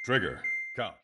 Trigger, count.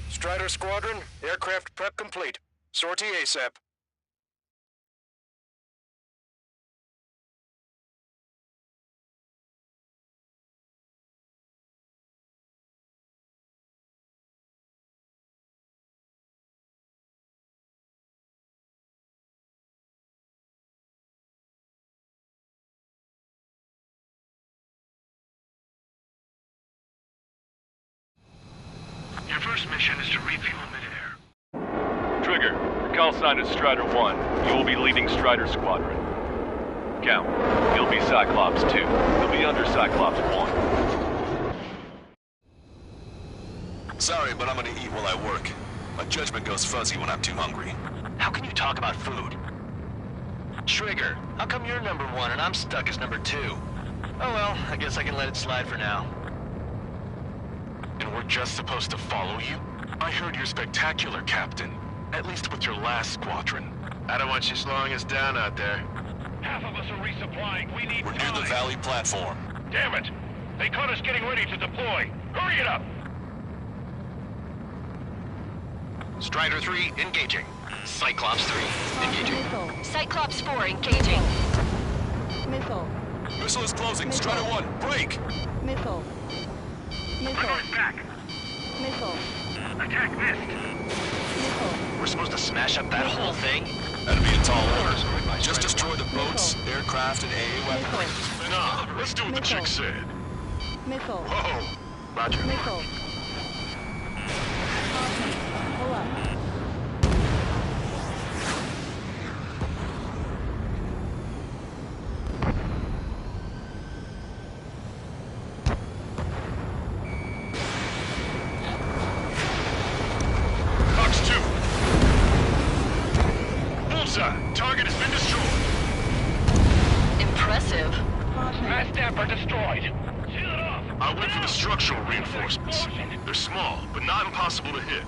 Strider Squadron, aircraft prep complete. Sortie ASAP. Your first mission is to refuel midair. Trigger, your call sign is Strider 1. You will be leading Strider Squadron. Count, you'll be Cyclops 2. You'll be under Cyclops 1. Sorry, but I'm gonna eat while I work. My judgment goes fuzzy when I'm too hungry. How can you talk about food? Trigger, how come you're number 1 and I'm stuck as number 2? Oh well, I guess I can let it slide for now. And we're just supposed to follow you? I heard you're spectacular, Captain. At least with your last squadron. I don't want you slowing us down out there. Half of us are resupplying. We need We're near time. the Valley platform. Damn it! They caught us getting ready to deploy. Hurry it up! Strider 3, engaging. Cyclops 3, engaging. Missile. Cyclops 4 engaging. Missile. Missile is closing. Strider 1, break! Missile. We're Missile. going back. Missile. Attack missed. Missile. We're supposed to smash up that whole thing? That'd be a tall order. Just destroy the boats, aircraft, and AA weaponry. Missile. Nah, let's do what the chick said. Missile. Whoa! Roger. Missile. Caution. Pull up. Fox 2. Bullseye. Target has been destroyed. Impressive. Caution. Mass damper destroyed. Seal it off. I went for the structural reinforcements. They're small, but not impossible to hit.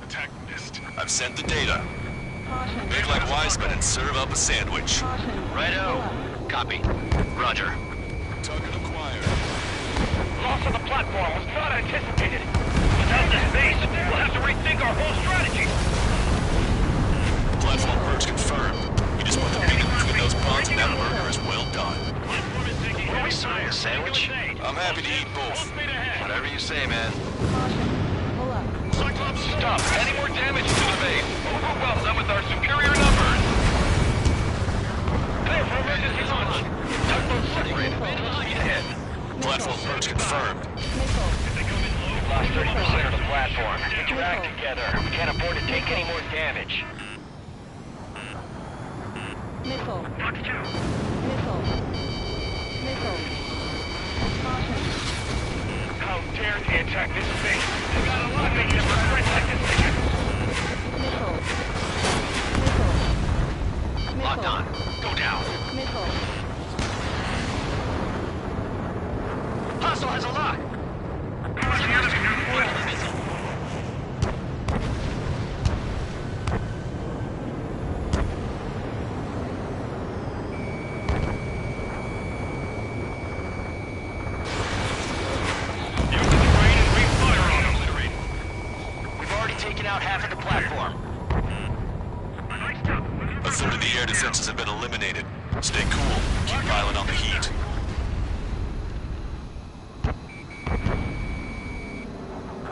Attack missed. I've sent the data. Caution. Make like Wiseman and serve up a sandwich. Caution. Righto. Pull up. Copy. Roger. Target acquired. Loss of the platform was not anticipated. Without the space, we'll have to rethink our whole strategy. Platform purge confirmed. We just put the meat between those bonds and that burger is well done. Platform is taking What are we heavy serving, fire. a sandwich? I'm happy to eat both. Full speed ahead. Whatever you say, man. Caution. Pull up. Cyclops, Stop. Any more damage to the base. Overwhelm them with our superior numbers. Clear for emergency launch. Tugboat separated. Speed ahead. Platform purge confirmed. Missile. Lost 30% of the platform. Get your act together. We can't afford to take any more damage. Missile. Fox 2. Missile. Missile. Caution. How dare they attack this base? They got a lot of things to regret that decision. Missile. Missile. Missile. Locked on. Go down. Missile. Hostile has a lock. Use the terrain and refire on them. We've already taken out half of the platform. A third of the air defenses have been eliminated. Stay cool. Keep piling on the heat.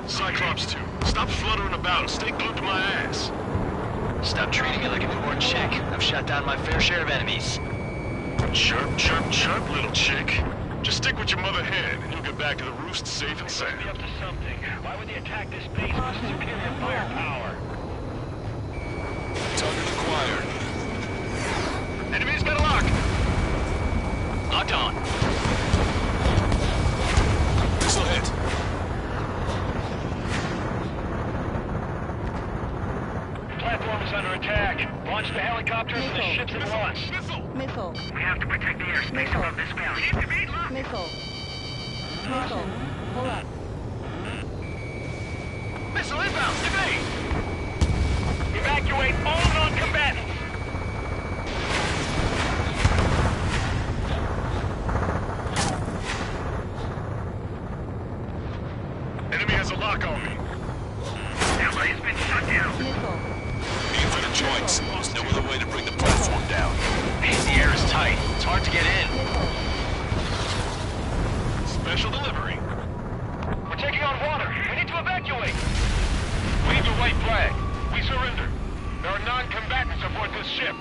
Cyclops 2. Stop fluttering about and stay glued to my ass. Stop treating me like a newborn chick. I've shot down my fair share of enemies. Chirp, chirp, chirp, little chick. Just stick with your mother hen, and you'll get back to the roost safe and Be sound. up to something. Why would they attack this base with superior firepower? Target acquired. Enemy's got a lock. Locked on. Missile hit. Platform is under attack. Launch the helicopters and the ships at once. Missile. We have to protect the airspace above this valley. Missile. Missile. Pull up. Missile inbound! Evade! Evacuate all non-combatants! Enemy has a lock on me. Everybody's been shut down. Missile. Aim for the joints. There's no other way to bring the platform down. Man, the air is tight. It's hard to get in. Special delivery. We're taking on water. We need to evacuate. Wave the white flag. We surrender. There are non-combatants aboard this ship.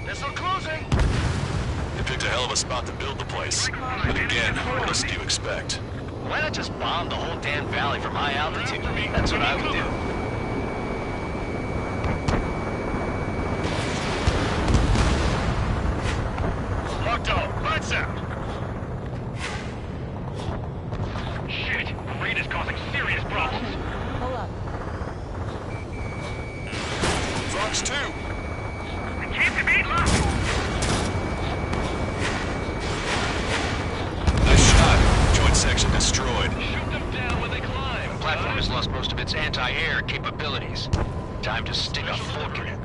Missile closing. They picked a hell of a spot to build the place. But again, what else do you expect? Why not just bomb the whole damn valley from high altitude? That's what I would do. Locked on. Lights out. Shit. The rain is causing serious problems. Pull up. Fox 2! Keep the beat low. Nice shot. Joint section destroyed. Shoot them down when they climb. The platform has lost most of its anti-air capabilities. Time to stick a fork in it.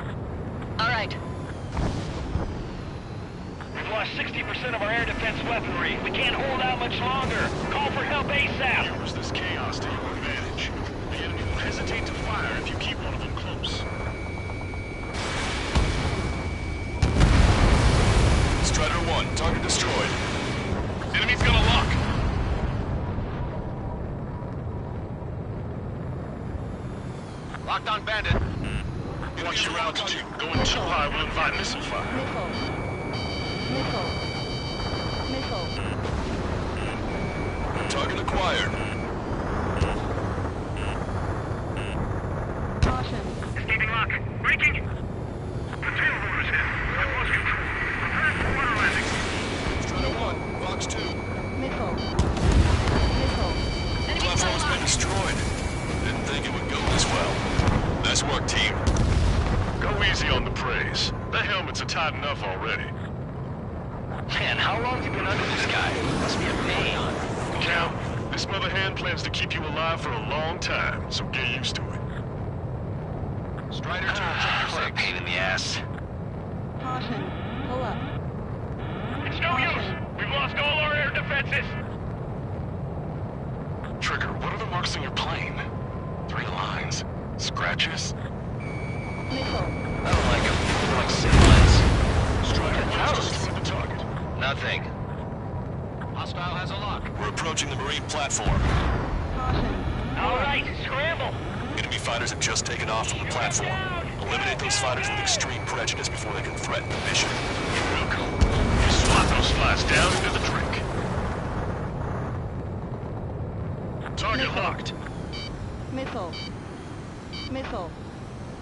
All right. We've lost 60% of our air defense weaponry. We can't hold out much longer. Call for help ASAP. Use this chaos to your advantage. The enemy will hesitate to fire if you keep one of them close. Strider 1, target destroyed. Enemy's got a lock. Locked on bandit. Watch your altitude. Going too high will invite missile fire. Missile. Missile. Missile. Target acquired. Caution. Escaping lock. Breaking. Container room is hit. I've lost control. Prepare for water landing. Strider 1, Fox 2. Missile. Missile. Platform has been destroyed. Didn't think it would go this well. Nice work, team. Go easy on the praise. The helmets are tight enough already. Man, how long have you been under this guy? Must be a pain. Cal, this mother hen plans to keep you alive for a long time, so get used to it. Strider 2, check your pain in the ass. Caution. Pull up. It's no use. We've lost all our air defenses. Trigger, what are the marks on your plane? 3 lines. Scratches? Missile. I don't like him. They're like siblings. Strider Toast. just the target. Nothing. Hostile has a lock. We're approaching the marine platform. Caution. All right, scramble. Enemy fighters have just taken off from the platform. Eliminate those fighters with extreme prejudice before they can threaten the mission. Real cool. You slot those flies down into the drink. Target locked. Missile. Missile.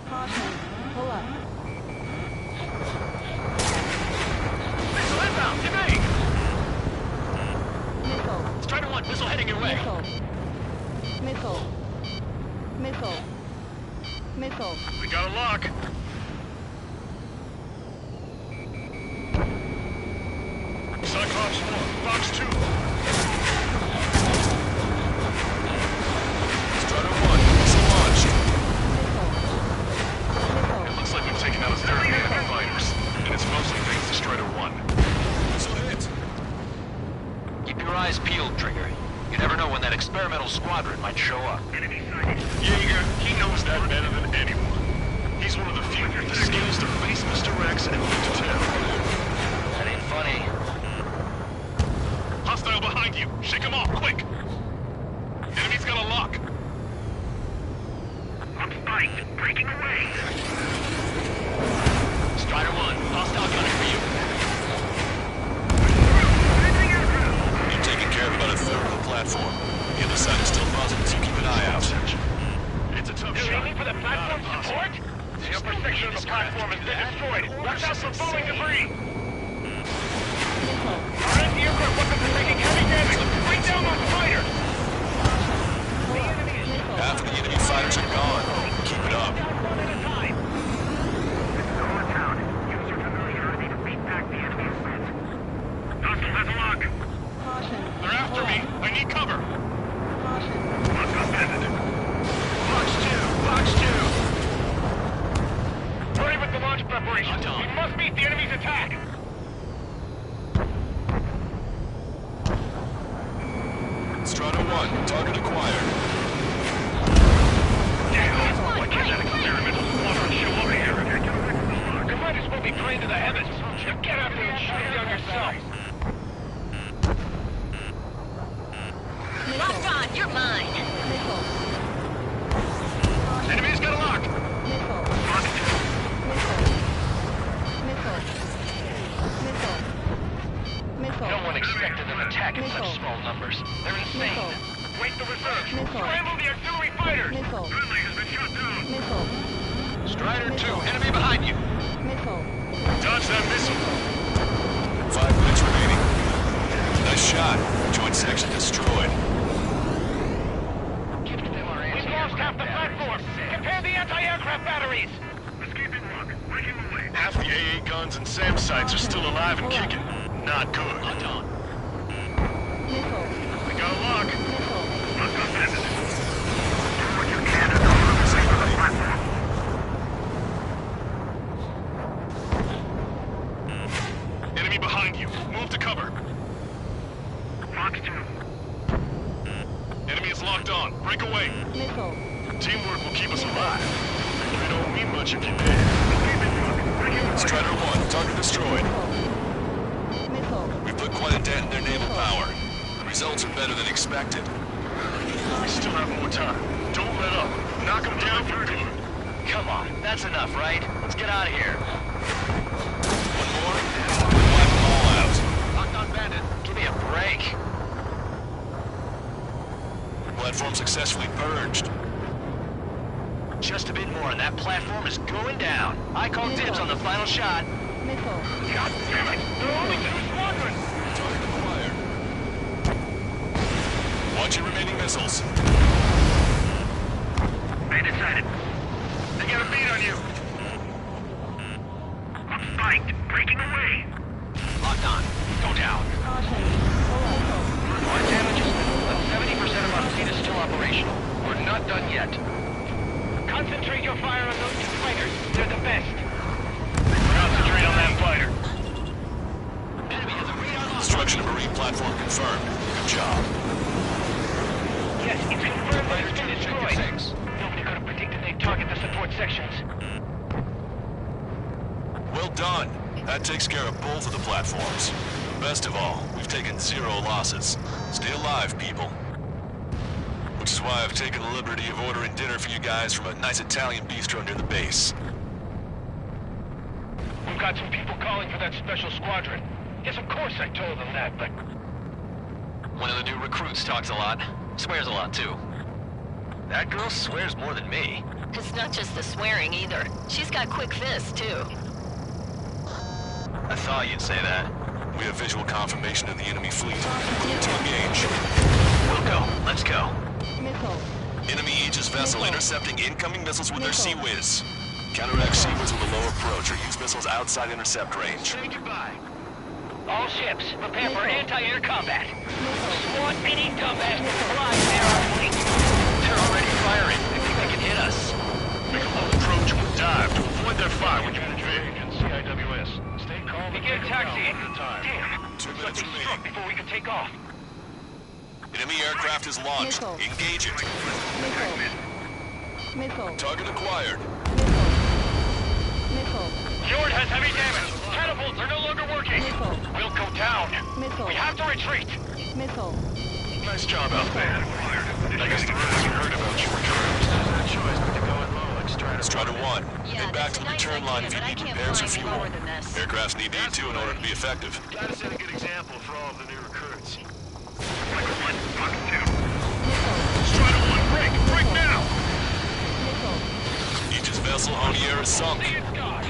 Caution. Pull up. Missile inbound! Evade! Missile. Strider 1, missile heading your way. Missile. Missile. Missile. Missile. We got a lock. Cyclops 1, Fox 2. Strider 1, missile launched. Missile. It looks like we've taken out a third of the enemy fighters, and it's mostly thanks to Strider 1. Missile hit. Keep your eyes peeled, Trigger. You never know when that experimental squadron might show up. Enemy sighted. Jaeger, he knows that better than anyone. He's one of the few with the skills to face Mr. Rex and live to tell. That ain't funny. Hostile behind you. Shake him off, quick. Enemy's got a lock. I'm spiked. Breaking away. Strider 1, hostile gunning for you. You've taken care of about a third of the platform. The other side is still buzzing, so keep an eye out. It's a tough platform has been destroyed. Watch out for falling debris. Missile. Our anti-aircraft weapons are taking heavy damage. Bring down those fighters. Missile. Half of the enemy fighters are gone. Keep it up. One at a time. Hostile has a lock. Caution. They're after me. I need cover. Caution. Box 2! Hurry with the launch preparations. We must meet the enemy's attack. Strider 1, target acquired. Damn, why can't that experimental squadron show up here? You might as well be praying to the heavens. Now get out there and shoot it down yourself. Locked on, you're mine. Missile. Enemy's got a lock. Missile. Missile. Missile. Missile. No one expected an attack in Missile. such small numbers. They're insane. Missile. Wait the reserves. Missile. Scramble the auxiliary fighters. Missile. Friendly has been shot down. Missile. Strider 2, enemy behind you. Missile. Dodge that missile. 5 minutes remaining. Nice shot. Joint section destroyed. We've lost half the platform. Prepare the anti-aircraft batteries. Escaping rock. Breaking away. Half the AA guns and SAM sites are still alive and kicking. Not good. Missile. We got a lock. Missile. Lock on that. Do what you can to cover the safe of the platform. Enemy behind you. Move to cover. Box 2. Enemy is locked on. Break away. Missile. Teamwork will keep us alive. It don't mean much if you're dead. Strider 1, target destroyed. Missile. We put quite a dent in their naval power. The results are better than expected. We still have more time. Don't let up. Knock them down for good. Come on, that's enough, right? Let's get out of here. One more, we'll wipe them all out. Locked on bandit. Give me a break. Platform successfully purged. Just a bit more and that platform is going down. I call dibs on the final shot. Missile. God damn it! There are only 2 squadrons! Target acquired. Watch your remaining missiles. They decided. They got a beat on you. I'm spiked. Breaking away. Locked on. Go down. Caution. Missile. Our damages, but 70% of our fleet is still operational. We're not done yet. Concentrate your fire on those 2 fighters. They're the best. Concentrate on that fighter. Enemy has a read on us. Destruction of marine platform confirmed. Good job. Yes, it's confirmed that it's been destroyed. 6. Nobody could have predicted they'd target the support sections. Well done. That takes care of both of the platforms. Best of all, we've taken 0 losses. Stay alive, people. Which is why I've taken the liberty of ordering dinner for you guys from a nice Italian bistro near the base. We've got some people calling for that special squadron. Yes, of course I told them that, but... One of the new recruits talks a lot. Swears a lot, too. That girl swears more than me. It's not just the swearing either. She's got quick fists, too. I thought you'd say that. We have visual confirmation of the enemy fleet. Clear to engage. We'll go. Let's go. Missile. Enemy Aegis vessel Missile. intercepting incoming missiles with their Sea Missile. Whiz. Counteract Sea Whiz with a low approach or use missiles outside intercept range. Say goodbye. All ships, prepare for Missile. anti-air combat. Missile. Squad any dumbass to fly near our fleet. They're already firing. They think they can hit us. Make a low approach with dive to avoid their fire when you manage your agent, CIWS. Stay calm. Begin taxiing. Damn. 2 Looks like minutes they struck remaining. before we could take off. Enemy aircraft is launched. Missile. Engage it. Missile. Missile. Target acquired. Missile. Missile. Fjord has heavy damage. Catapults are no longer working. Missile. We'll go down. Missile. We have to retreat. Missile. Nice job out there. I guess the rest heard about you recruits. There's no choice but to go in low like Strider 1, Yeah, head back that's to a the nice return line if idea, you but I need can't repairs or fly any fuel. lower than this. Aircrafts need E2 in order to be effective. Gotta set a good example for all of the new recruits. Missile. Strider 1, break! Break now! Missile. Aegis vessel Honier is sunk. See it, Scott!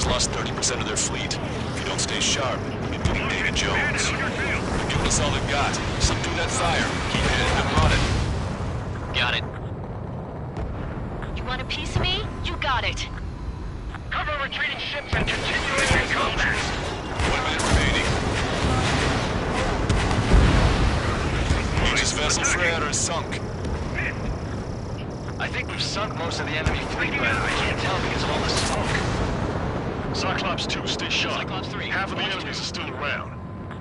Striders lost 30% of their fleet. If you don't stay sharp, including David Jones. They're giving us all they've got. Subdue that fire. Keep hitting and running. Got it. You want a piece of me? You got it. Cover retreating ships and continuing in combat. 1 minute remaining. Aegis vessel Freya is sunk. I think we've sunk most of the enemy fleet, but I can't tell because of all the smoke. Cyclops 2, stay sharp. Cyclops 3. Half of the enemies are still around.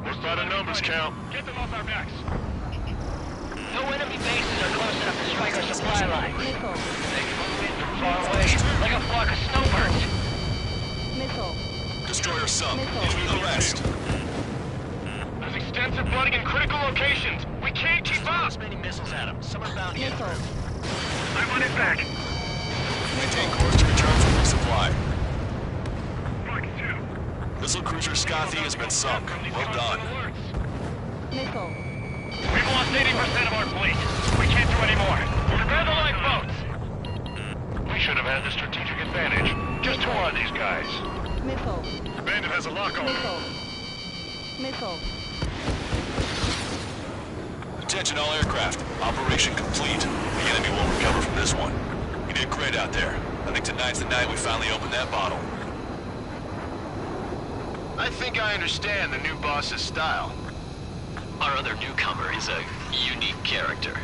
What's by the numbers count? Get them off our backs. No enemy bases are close enough to strike our supply lines. Missile. They can move in from far away, like a flock of snowbirds. Missile. Destroyer sunk. Missile. Give me the rest. There's extensive flooding in critical locations. We can't keep up. As many missiles at them. Some are bound to get Missile. through. I want it back. Maintain course to return for resupply. Mark 2. Missile cruiser Scothy has been sunk. Well done. Missile. We've lost 80% of our fleet. We can't do any more. Prepare the lifeboats. We should have had the strategic advantage. Just who are these guys? Missile. Bandit has a lock on. Missile. Missile. Attention all aircraft. Operation complete. The enemy won't recover from this one. You did great out there. I think tonight's the night we finally open that bottle. I think I understand the new boss's style. Our other newcomer is a unique character.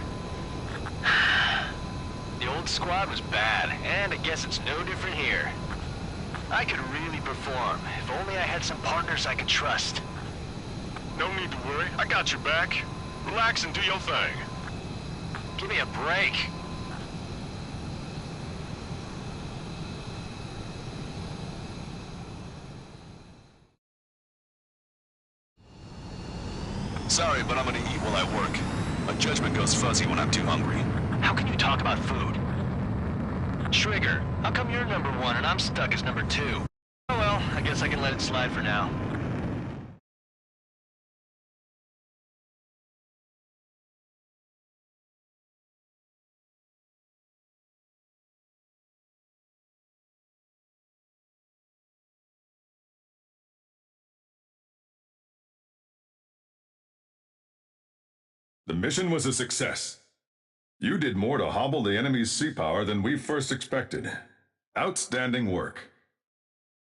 The old squad was bad, and I guess it's no different here. I could really perform, if only I had some partners I could trust. No need to worry. I got your back. Relax and do your thing. Give me a break. Sorry, but I'm gonna eat while I work. My judgment goes fuzzy when I'm too hungry. How can you talk about food? Trigger, how come you're number 1 and I'm stuck as number 2? Oh well, I guess I can let it slide for now. The mission was a success. You did more to hobble the enemy's sea power than we first expected. Outstanding work.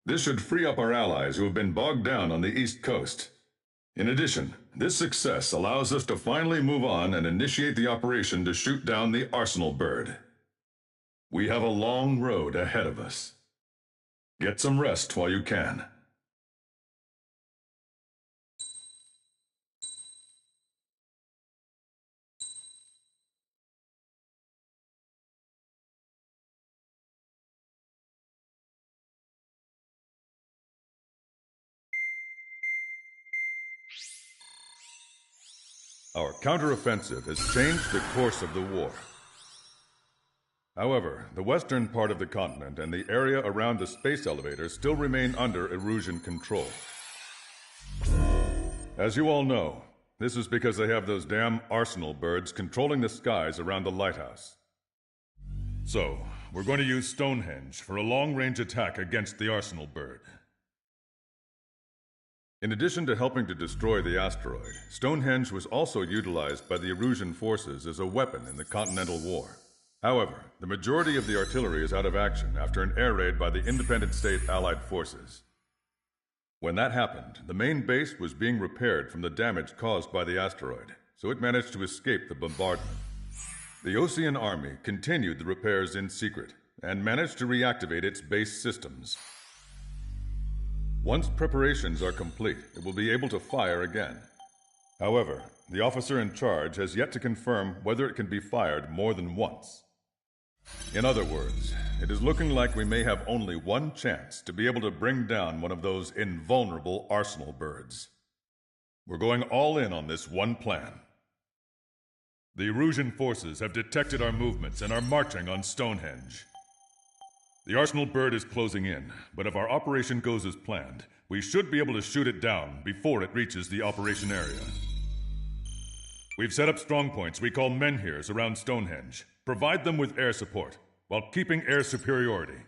This should free up our allies who have been bogged down on the East Coast. In addition, this success allows us to finally move on and initiate the operation to shoot down the Arsenal bird. We have a long road ahead of us. Get some rest while you can. Our counteroffensive has changed the course of the war. However, the western part of the continent and the area around the space elevator still remain under Erusian control. As you all know, this is because they have those damn Arsenal birds controlling the skies around the lighthouse. So, we're going to use Stonehenge for a long-range attack against the Arsenal bird. In addition to helping to destroy the asteroid, Stonehenge was also utilized by the Erusian forces as a weapon in the Continental War. However, the majority of the artillery is out of action after an air raid by the independent state Allied forces. When that happened, the main base was being repaired from the damage caused by the asteroid, so it managed to escape the bombardment. The Osean Army continued the repairs in secret and managed to reactivate its base systems. Once preparations are complete, it will be able to fire again. However, the officer in charge has yet to confirm whether it can be fired more than once. In other words, it is looking like we may have only one chance to be able to bring down one of those invulnerable Arsenal birds. We're going all in on this one plan. The Erusian forces have detected our movements and are marching on Stonehenge. The Arsenal bird is closing in, but if our operation goes as planned, we should be able to shoot it down before it reaches the operation area. We've set up strongpoints we call menhirs around Stonehenge. Provide them with air support, while keeping air superiority.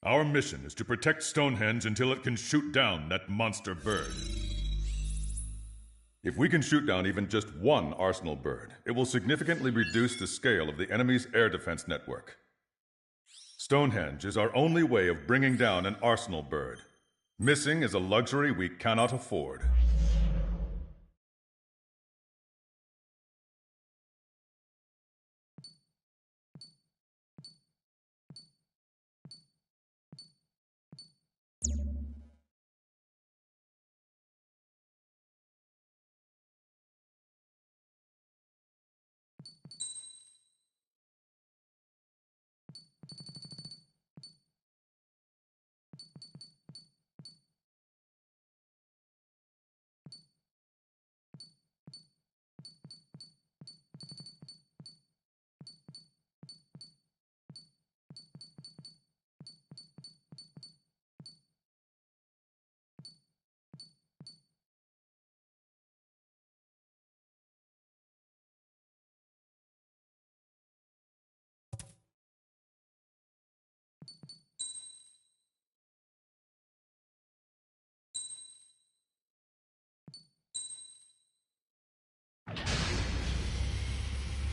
Our mission is to protect Stonehenge until it can shoot down that monster bird. If we can shoot down even just one Arsenal bird, it will significantly reduce the scale of the enemy's air defense network. Stonehenge is our only way of bringing down an Arsenal bird. Missing is a luxury we cannot afford.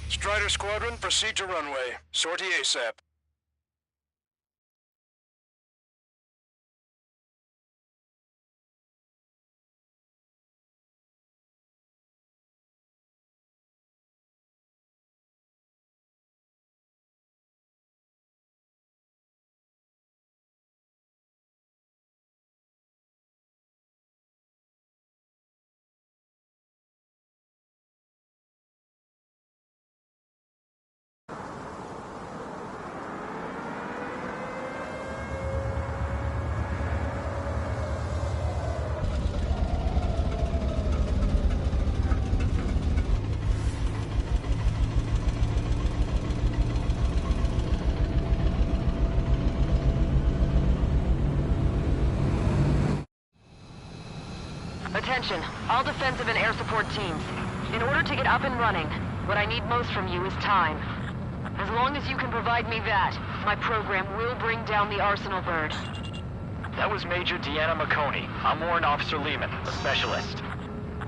Strider Squadron, proceed to runway. Sortie ASAP. Attention, all defensive and air support teams. In order to get up and running, what I need most from you is time. As long as you can provide me that, my program will bring down the Arsenal bird. That was Major Deanna McConey. I'm Warrant Officer Lehman, a specialist.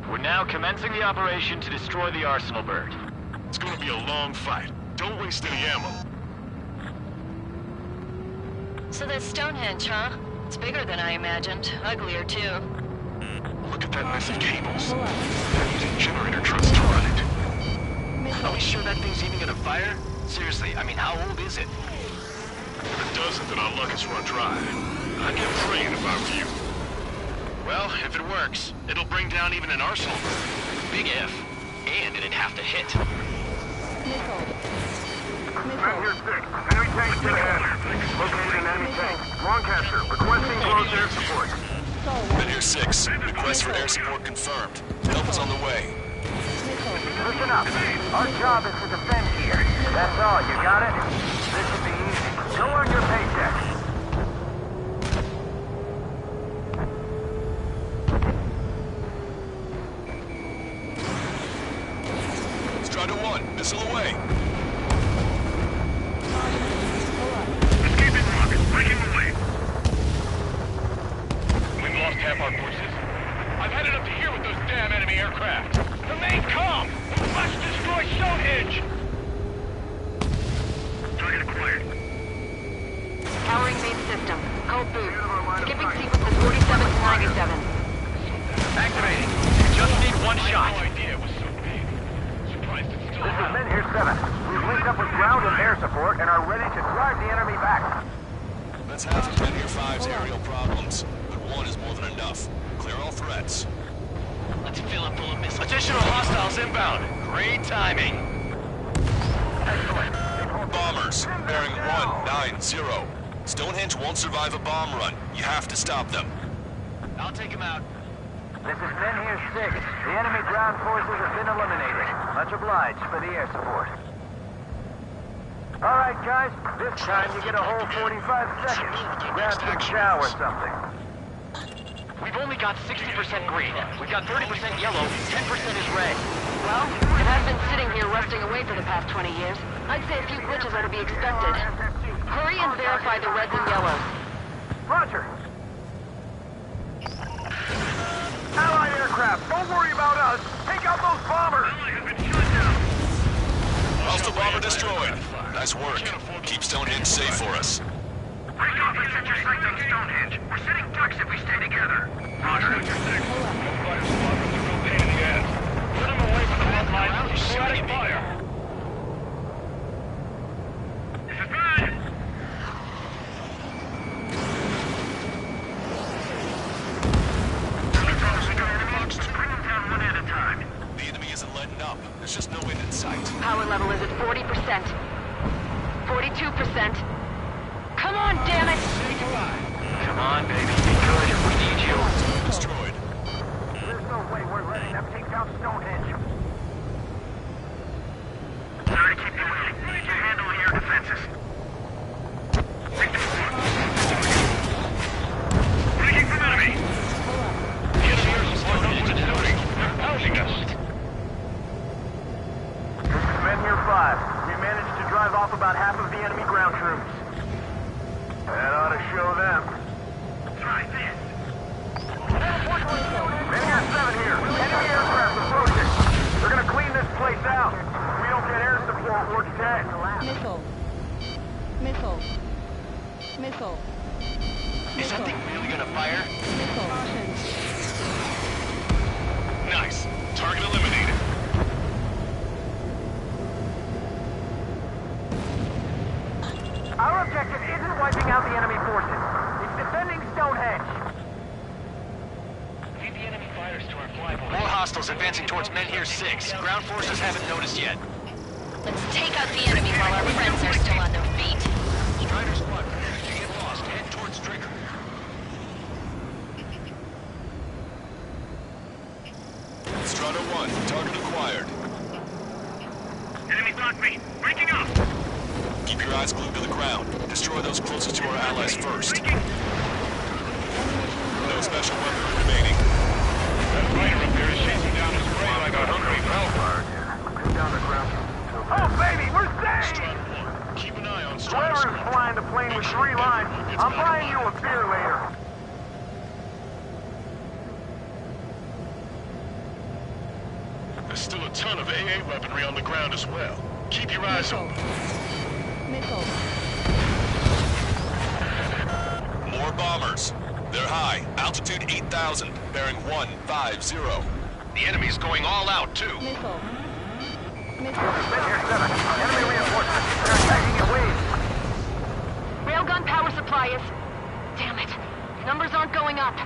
We're now commencing the operation to destroy the Arsenal bird. It's gonna be a long fight. Don't waste any ammo. So that's Stonehenge, huh? It's bigger than I imagined. Uglier, too. Look at that mess of cables. They're using generator trucks to run it. Are we sure that thing's even gonna fire? Seriously, I mean, how old is it? If it doesn't, then our luck has run dry. I'd get praying if I were you. Well, if it works, it'll bring down even an Arsenal bird. Big if. And it'd have to hit. Missile. Man here 6. Enemy tank still ahead. Located an enemy tank. Lancaster, requesting close air support. Men here 6. Request for air support confirmed. Help is on the way. Listen up. Our job is to defend here. That's all. You got it? This should be easy. Go earn your paycheck. Strider 1, missile away. Escaping rocket, breaking away. We've lost half our forces. I've had it up to here with those damn enemy aircraft. Remain calm! We must destroy Stonehenge! Target acquired. Powering main system. Code boost. Skipping sequences 47 to 97. Activating. We just need one shot. No idea it was so big. Surprised it's still This is around. Men here 7. We've linked up with ground and air support and are ready to drive the enemy back. That's half of Men here 5's aerial problems, but one is more than enough. Clear all threats. Let's fill it full of missiles. Additional hostiles inbound. Great timing. Bombers, bearing 190. Stonehenge won't survive a bomb run. You have to stop them. I'll take him out. This is Men here 6. The enemy ground forces have been eliminated. Much obliged for the air support. All right, guys. This time you get a whole 45 seconds. Grab some chow or something. We've only got 60% green. We've got 30% yellow, 10% is red. Well, it has been sitting here rusting away for the past 20 years. I'd say a few glitches are to be expected. Hurry and verify the reds and yellows. Roger. Allied aircraft, don't worry about us. Take out those bombers. Hostile bomber destroyed. Nice work. Keep Stonehenge safe for us. Break off and set your sights on Stonehenge. We're sitting ducks if we stay together. Roger. Fire squadron's a real pain in the ass. Put them away from the front line. Sporadic fire. This is bad. Bring them down one at a time. The enemy isn't letting up. There's just no end in sight. Power level is at 40%. 42%. Come on, damn it! Come on, baby. Be good. We need you. Destroyed. There's no way we're letting them take down Stonehenge. Sorry to keep you waiting. You're handling your defenses. Breaking from enemy. The enemy air support knows what it's doing. They're pounding us. This is Men here 5. We managed to drive off about half of the enemy ground troops. That ought to show them. Try this. Men here 7 here. Enemy aircraft approaching. They're gonna clean this place out. If we don't get air support, we're dead. Missile. Missile. Missile. Is that thing really gonna fire? Missile. Nice. Target eliminated. Our objective isn't wiping out the enemy forces. It's defending Stonehenge. Lead the enemy fighters to our flyboys. More hostiles advancing towards Men here 6. Ground forces haven't noticed yet. Let's take out the enemy while our friends are still on their feet. Strider squad, if you get lost, head towards Trigger. Strata 1, target acquired. Enemy blocked me. Breaking up. Keep your eyes glued to the ground. Destroy those closest to our allies first. No special weapon remaining. That fighter up there is chasing down his prey like a hungry velvet. Down the ground. Oh, baby, we're safe! Strata 1, keep an eye on Strata Whoever is Squad. flying the plane with 3 lines, I'm buying you a beer later. There's still a ton of AA weaponry on the ground as well. Keep your eyes open. Missile. More bombers. They're high. Altitude 8,000. Bearing 150. The enemy's going all out, too. Missile. Missile. Men here 7. Enemy reinforcements. They're attacking in waves. Railgun power supply is... Damn it. Numbers aren't going up.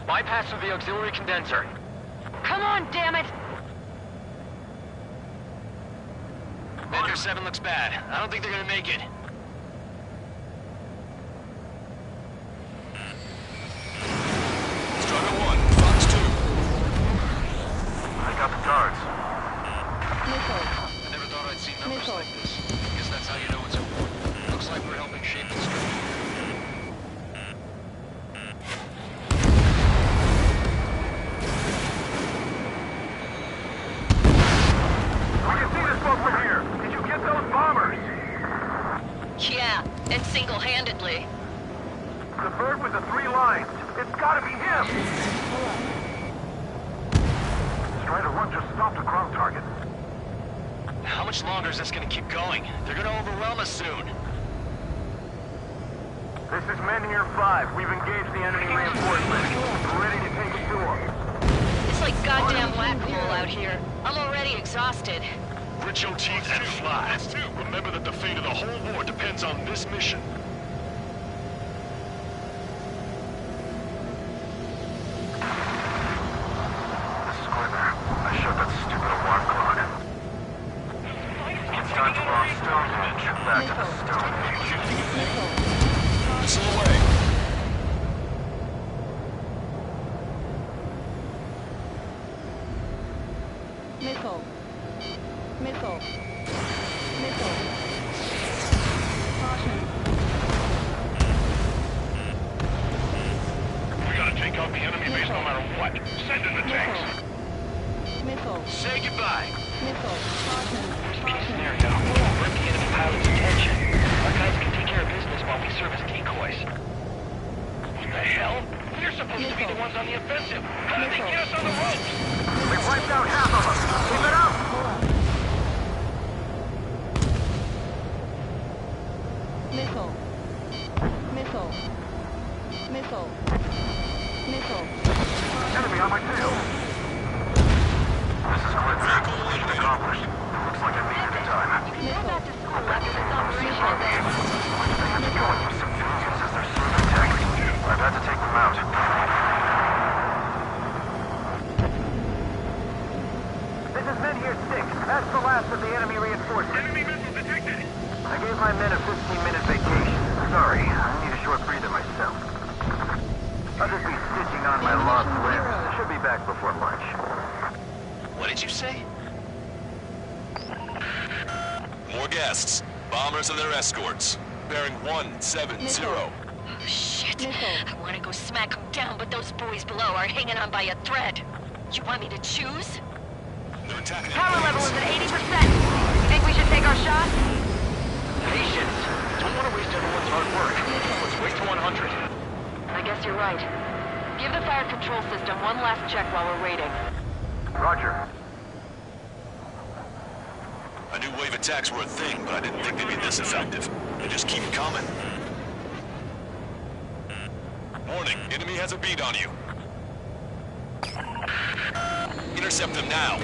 Bypass through the auxiliary condenser. Come on, damn it! Men here 7 looks bad. I don't think they're gonna make it. Strata 1, Fox 2. I got the guards. Missile. I never thought I'd see numbers Missile. like this. Guess that's how you know it's important. Looks like we're helping shape the strategy. We can see this boat from here. Did you get those bombers? Yeah, and single-handedly. The bird with the 3 lines. It's gotta be him. Strider 1 just stopped a ground target. How much longer is this gonna keep going? They're gonna overwhelm us soon. This is Men here 5. We've engaged the enemy reinforcements. We're ready to take it to them. It's like goddamn whack-a-mole out here. I'm already exhausted. Grit your teeth and fly. Remember that the fate of the whole war depends on this mission. Squibber, I shut that stupid alarm clock. It's time to launch Stonehenge. Back to the Stonehenge. Missile away. Missile. Missile. Missile. Caution. We gotta take out the enemy base no matter what. Send in the tanks. Missile. Say goodbye. Missile. Caution. Case scenario. Break the enemy pilot's attention. Our guys can take care of business while we serve as decoys. supposed to be the ones on the offensive. How did they get us on the ropes? We've wiped out half of them. Keep it up! Missile. Missile. Missile. Missile. Enemy on my tail. This is Clint. Mission accomplished. Looks like I made it in time. You can go back to school after this operation is over. They're dealing with civilians as their server tech. I've had to take them out. This is men here 6. That's the last of the enemy reinforcements. Enemy missile detected. I gave my men a 15-minute vacation. Sorry, I need a short breather myself. I'll just be stitching on my lost limbs. Should be back before lunch. What did you say? More guests. Bombers and their escorts. Bearing 170. Missile. Oh, shit. Missile. I want to go smack them down, but those boys below are hanging on by a thread. You want me to choose? They're attacking. Power level is at 80%. You think we should take our shot? Patience. Don't want to waste everyone's hard work. Let's wait to 100. I guess you're right. Give the fire control system one last check while we're waiting. Roger. I knew wave attacks were a thing, but I didn't think they'd be this effective. They just keep coming. Warning, enemy has a bead on you. Intercept them now.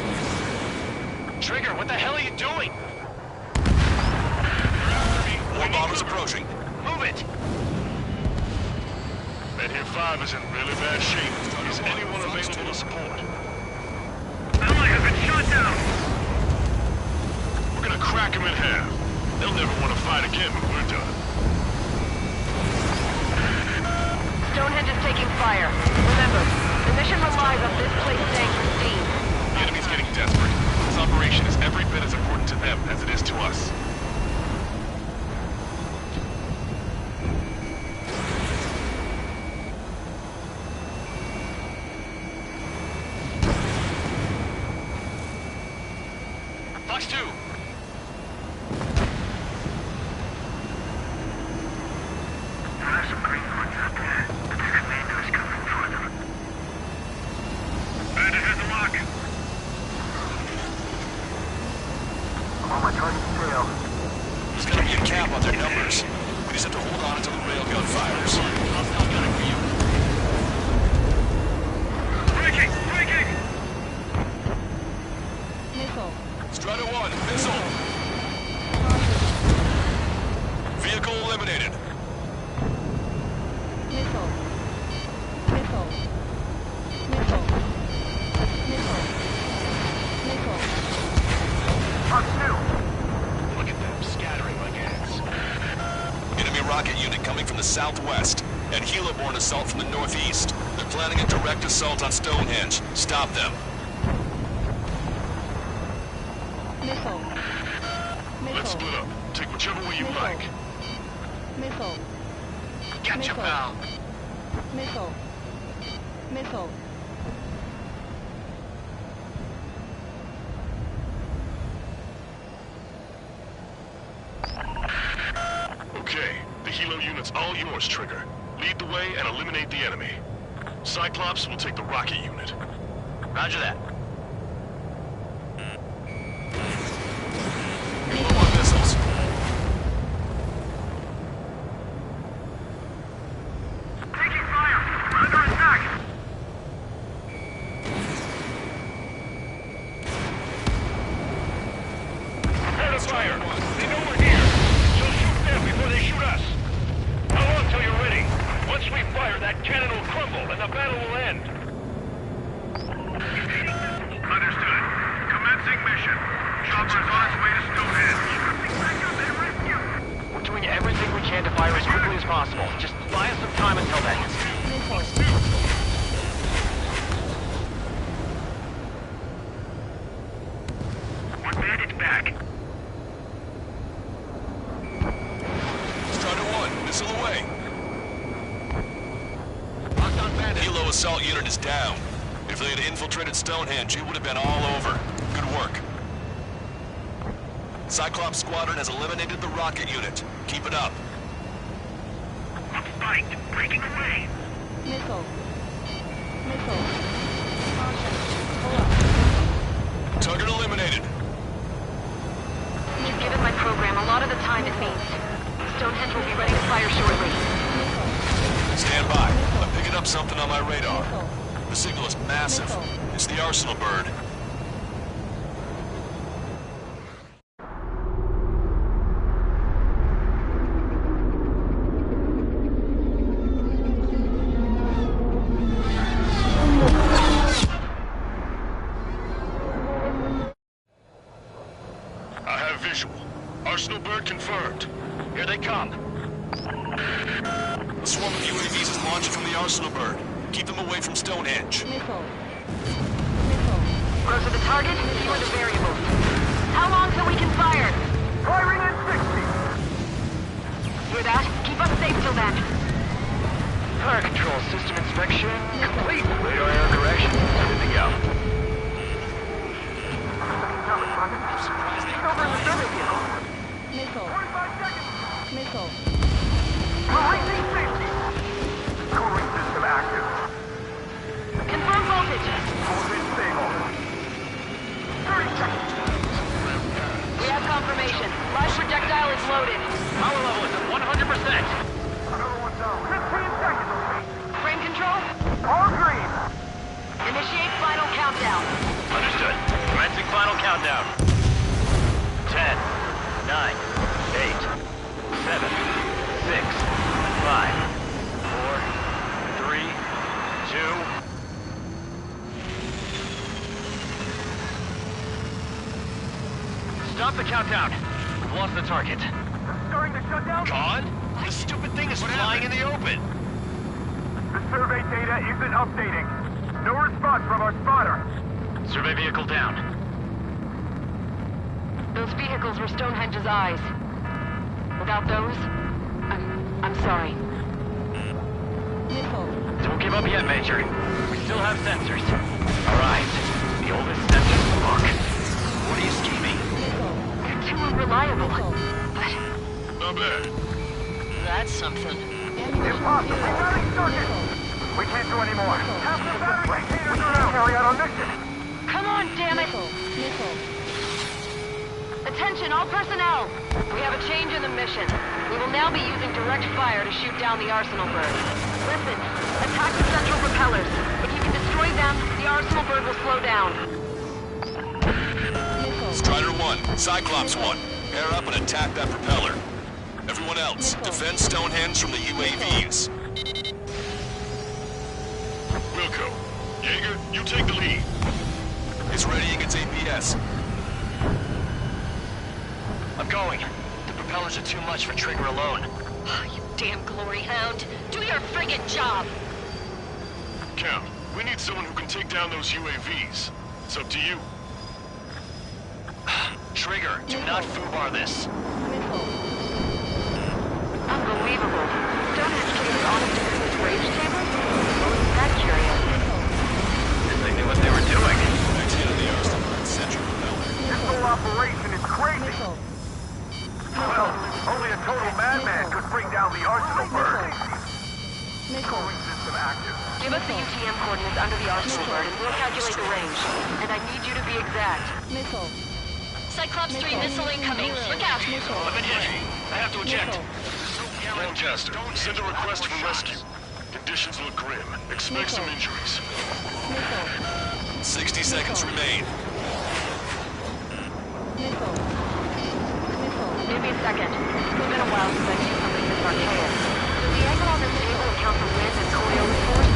Trigger, what the hell are you doing? More bombers approaching. Move it! Men here 5 is in really bad shape. Is anyone available to support? Ally has been shot down. We're gonna crack them in half. They'll never want to fight again when we're done. Stonehenge is taking fire. Remember, the mission relies on this place staying pristine. The enemy's getting desperate. This operation is every bit as important to them as it is to us. Fox 2! There's some green ones out there. The commando is coming for them. Bandit has a lock. I'm on my target's tail. There's gonna be a cap on their numbers. We just have to hold on until the railgun fires. Hostile gunning for you. Breaking! Breaking! Missile. Strider 1, missile. Vehicle eliminated. Missile. Missile. Missile. Missile. Missile. Fox 2. Look at them, scattering like ants. Enemy rocket unit coming from the southwest, and helo-borne assault from the northeast. They're planning a direct assault on Stonehenge. Stop them. Missile. Let's Missile. split up. Take whichever way you like. Missile. Gotcha, Missile. pal. Missile. Missile. Okay, the helo unit's all yours, Trigger. Lead the way and eliminate the enemy. Cyclops will take the rocket unit. Roger that. Low on missiles. Taking fire! We're under attack! Prepare to fire! They know we're here! So shoot them before they shoot us! How long till you're ready? Once we fire, that cannon will crumble and the battle will end! Understood. Commencing mission. Chopper's on its way to Stonehenge. We're doing everything we can to fire as quickly as possible. Just buy us some time until then. One bandit's back. Strider 1, missile away. Locked on bandit. Helo assault unit is down. If they had infiltrated Stonehenge, it would have been all over. Good work. Cyclops Squadron has eliminated the rocket unit. Keep it up. Fight! Breaking away! Missile. Missile. Caution. Pull up. Target eliminated. You've given my program a lot of the time it needs. Stonehenge will be ready to fire shortly. Stand by. I'm picking up something on my radar. The signal is massive. It's the Arsenal bird. I have visual. Arsenal bird confirmed. Here they come. A swarm of UAVs is launching from the Arsenal bird. Keep them away from Stonehenge. Missile. Missile. Closer to the target, fewer the variables. How long till we can fire? Firing in 60. Hear that? Keep us safe till then. Fire control system inspection complete. Radar air correction. Good to go. Over in the survey vehicle. Missile. 45 seconds. Missile. Releasing safety. Cooling system active. Confirm voltage. Voltage stable. 30 seconds. We have confirmation. Live projectile is loaded. Power level is at 100%. Another one down. 15 seconds. Frame control? All green. Initiate final countdown. Understood. Commencing final countdown. 10, 9, 8, 7, 6, 5, 4, 3, 2. Stop the countdown. We've lost the target. Starting the shutdown. Gone? This stupid thing is flying in the open. The survey data isn't updating. No response from our spotter. Survey vehicle down. Those vehicles were Stonehenge's eyes. Without those, I'm sorry. Missile. Don't give up yet, Major. We still have sensors. All right. The oldest sensors in the book. What are you scheming? Missile. They're too unreliable. But Not bad. that's something. Impossible. Starting circuit. We can't do any more. Half the battery containers are out. Carry out our mission. Come on, damn it! Missile. Missile. Attention, all personnel! We have a change in the mission. We will now be using direct fire to shoot down the Arsenal bird. Listen, attack the central propellers. If you can destroy them, the Arsenal bird will slow down. Missile. Strider 1, Cyclops 1. Air up and attack that propeller. Everyone else, defend Stonehenge from the UAVs. Wilco. Jaeger, you take the lead. It's readying its APS. I'm going. The propellers are too much for Trigger alone. You damn glory hound. Do your friggin' job! Count, we need someone who can take down those UAVs. It's up to you. Trigger, do not foobar this. Missile. Unbelievable. Stonehenge traded honest to his rage chamber? Who's that curious? Guess they knew what they were doing. Exit of the Arsenal bird central propeller. This whole operation is crazy. Missile. Well, only a total madman could bring down the Arsenal bird. Missile. Cooling system active. Give us the UTM coordinates under the Arsenal bird and we'll calculate the range. And I need you to be exact. Missile. Cyclops 3 missile incoming. Look out! Missile. I've been hit. I have to eject. Missile. Lancaster, send a request for rescue. Conditions look grim. Expect some injuries. Missile. 60 seconds remain. Missile. Missile. Give me a second. It's been a while since I've seen something this archaic. Does the angle on this table account for wind and Coriolis force?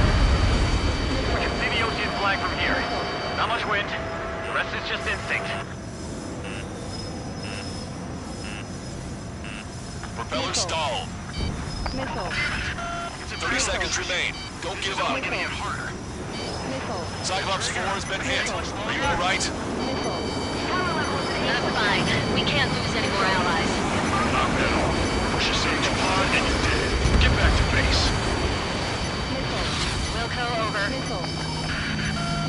We can see the ocean flag from here. Not much wind. The rest is just instinct. Propeller stalled. Missile. 30 seconds remain. Don't give up. Missile. Cyclops 4 has been hit. Are you alright? Missile. I'm fine. We can't lose any more allies. Not at all. Push a stage pod and you're dead. Get back to base. Missile. Wilco, over. Missile.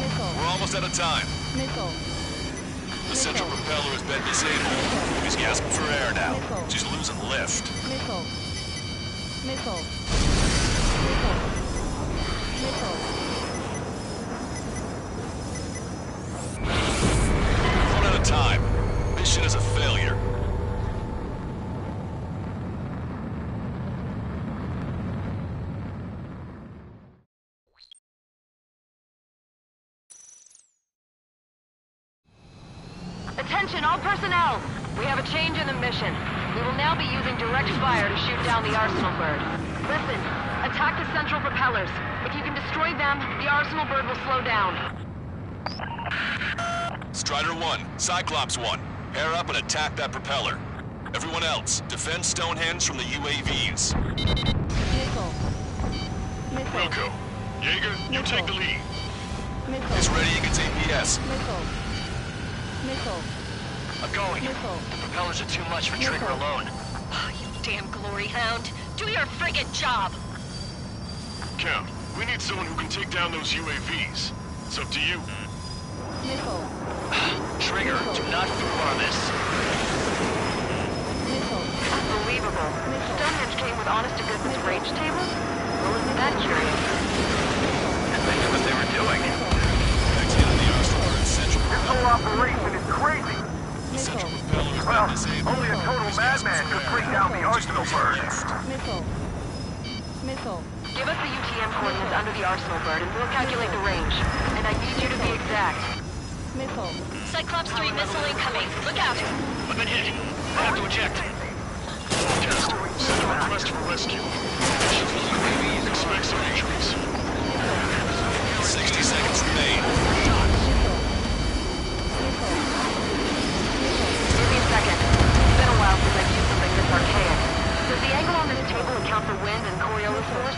Missile. We're almost out of time. Missile. The central propeller has been disabled. She's gasping for air now. She's losing lift. Missile. Missile. Missile. Missile. mission is a failure. Attention, all personnel! We have a change in the mission. We will now be using direct fire to shoot down the Arsenal bird. Listen, attack the central propellers. If you can destroy them, the Arsenal bird will slow down. Strider 1, Cyclops 1, pair up and attack that propeller. Everyone else, defend Stonehenge from the UAVs. Missile. Missile. Wilco. Jaeger, you take the lead. Missile. It's ready against APS. Missile. Missile. I'm going. Missile. The propellers are too much for Trigger Missile. alone. Oh, you damn glory hound. Do your friggin' job! Count, we need someone who can take down those UAVs. It's up to you. Missile. Trigger, do not fool on this. Missile. Unbelievable. Missile. Stonehenge came with honest-to-goodness range tables? Well, isn't that curious? I think what they were doing. Exit the Arsenal bird central This whole operation is crazy. Missile. propeller has Well, been disabled. only a total madman could bring down the Arsenal bird. Missile. Missile. Give us the UTM coordinates under the Arsenal bird and we'll calculate the range. And I need you to be exact. Missile. Cyclops 3 missile incoming. Look out! I've been hit. I have to eject. Test. Send a request for rescue. Expect some injuries. 60 seconds remain. Give me a second. It's been a while since I've used something this archaic. Does the angle on this table account for wind and Coriolis force?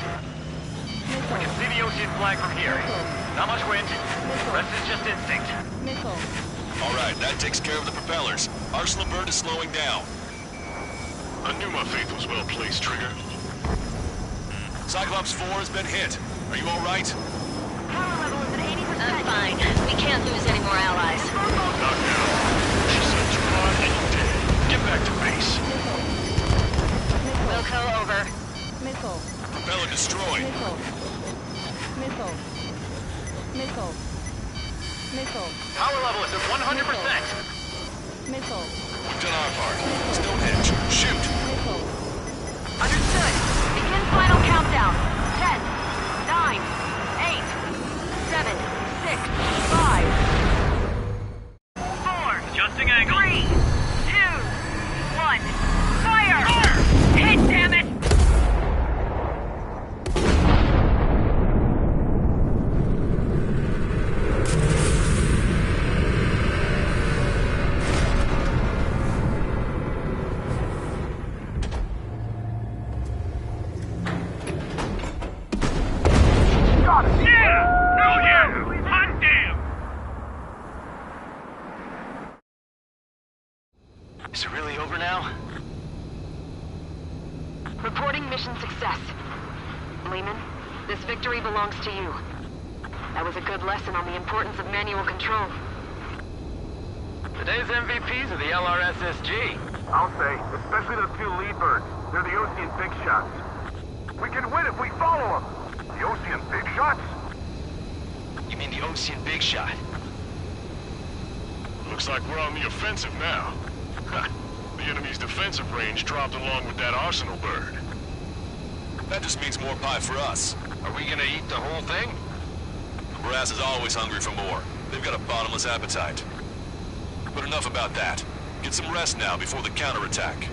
We can see the ocean flag from here. Not much wind. Rest is just instinct. Missile. All right, that takes care of the propellers. Arsenal bird is slowing down. I knew my faith was well placed, Trigger. Cyclops 4 has been hit. Are you all right? Power level is at 80%. I'm fine. We can't lose any more allies. Not now. She said to run and you did. Get back to base. Wilco, over. Missile. Propeller destroyed. Missile. Missile. Missile. Missile. Power level is at 100%. Missile. We've done our part. Stonehenge, shoot! Missile. Understood. Begin final countdown. 10, 9, 8, 7, 6, 5, 4. Adjusting angle. 3, 2, 1. Fire! Hit, damn it! Is it really over now? Reporting mission success. Lehman, this victory belongs to you. That was a good lesson on the importance of manual control. Today's MVPs are the LRSSG. I'll say, especially those two lead birds. They're the Ocean big shots. We can win if we follow them. The Ocean big shots? You mean the Ocean Big Shot? Looks like we're on the offensive now. Ha! The enemy's defensive range dropped along with that Arsenal bird. That just means more pie for us. Are we gonna eat the whole thing? Brass is always hungry for more. They've got a bottomless appetite. But enough about that. Get some rest now before the counterattack.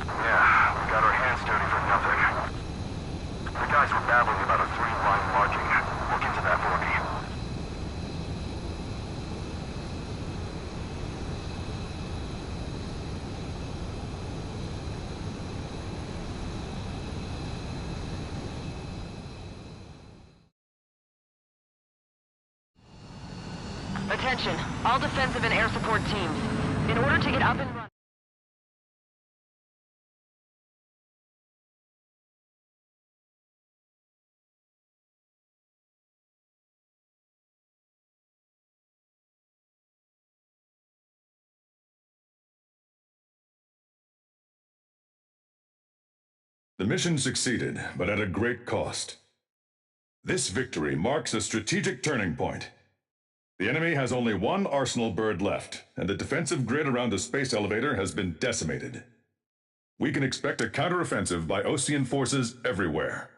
Yeah, we got our hands dirty for nothing. The guys were babbling about a three-line marching. Look into that for me. Attention, all defensive and air support teams. In order to get up and running... The mission succeeded, but at a great cost. This victory marks a strategic turning point. The enemy has only one arsenal bird left, and the defensive grid around the space elevator has been decimated. We can expect a counteroffensive by Osean forces everywhere.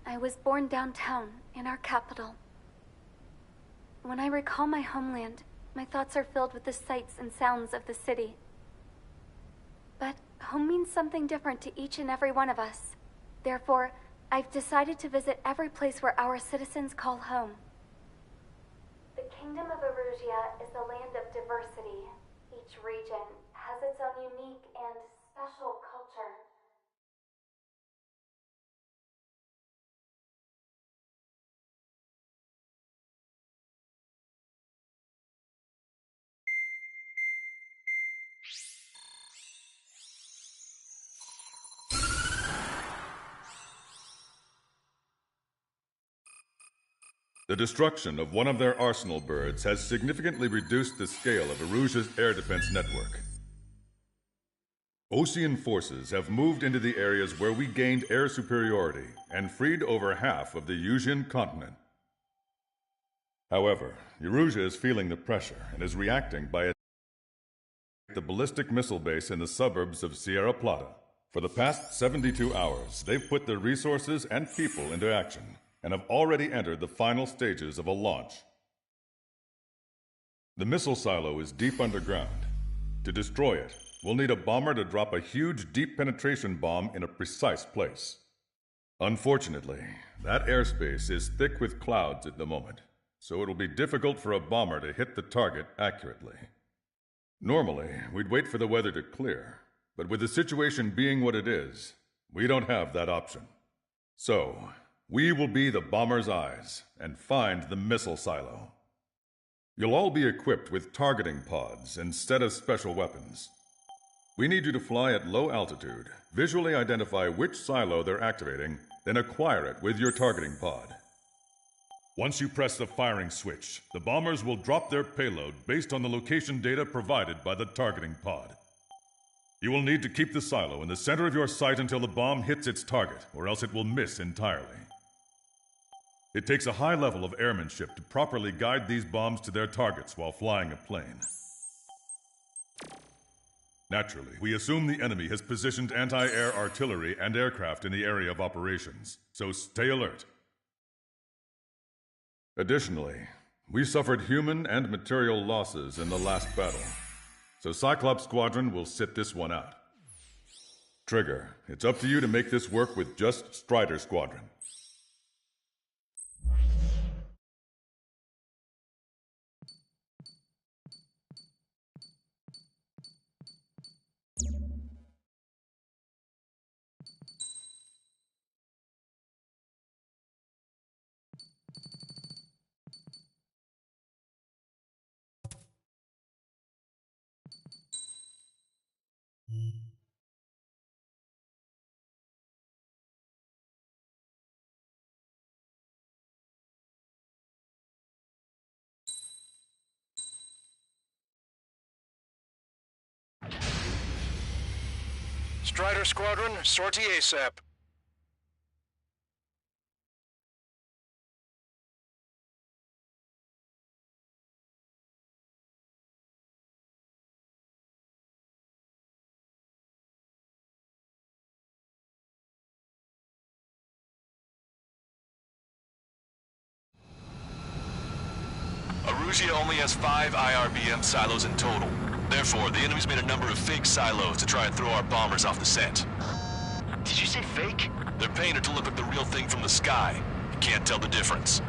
I was born downtown, in our capital. When I recall my homeland, my thoughts are filled with the sights and sounds of the city. But home means something different to each and every one of us. Therefore, I've decided to visit every place where our citizens call home. The Kingdom of Erusia is a land of diversity. Each region has its own unique and special culture. The destruction of one of their arsenal birds has significantly reduced the scale of Erusia's air defense network. Osean forces have moved into the areas where we gained air superiority and freed over half of the Eusian continent. However, Erusia is feeling the pressure and is reacting by the ballistic missile base in the suburbs of Sierra Plata. For the past 72 hours, they've put their resources and people into action and have already entered the final stages of a launch. The missile silo is deep underground. To destroy it, we'll need a bomber to drop a huge deep penetration bomb in a precise place. Unfortunately, that airspace is thick with clouds at the moment, so it'll be difficult for a bomber to hit the target accurately. Normally, we'd wait for the weather to clear, but with the situation being what it is, we don't have that option. So, we will be the bomber's eyes and find the missile silo. You'll all be equipped with targeting pods instead of special weapons. We need you to fly at low altitude, visually identify which silo they're activating, then acquire it with your targeting pod. Once you press the firing switch, the bombers will drop their payload based on the location data provided by the targeting pod. You will need to keep the silo in the center of your sight until the bomb hits its target, or else it will miss entirely. It takes a high level of airmanship to properly guide these bombs to their targets while flying a plane. Naturally, we assume the enemy has positioned anti-air artillery and aircraft in the area of operations, so stay alert. Additionally, we suffered human and material losses in the last battle, so Cyclops Squadron will sit this one out. Trigger, it's up to you to make this work with just Strider Squadron. Strider Squadron, sortie ASAP. Erusia only has 5 IRBM silos in total. Therefore, the enemy's made a number of fake silos to try and throw our bombers off the scent. Did you say fake? They're painted to look like the real thing from the sky. You can't tell the difference.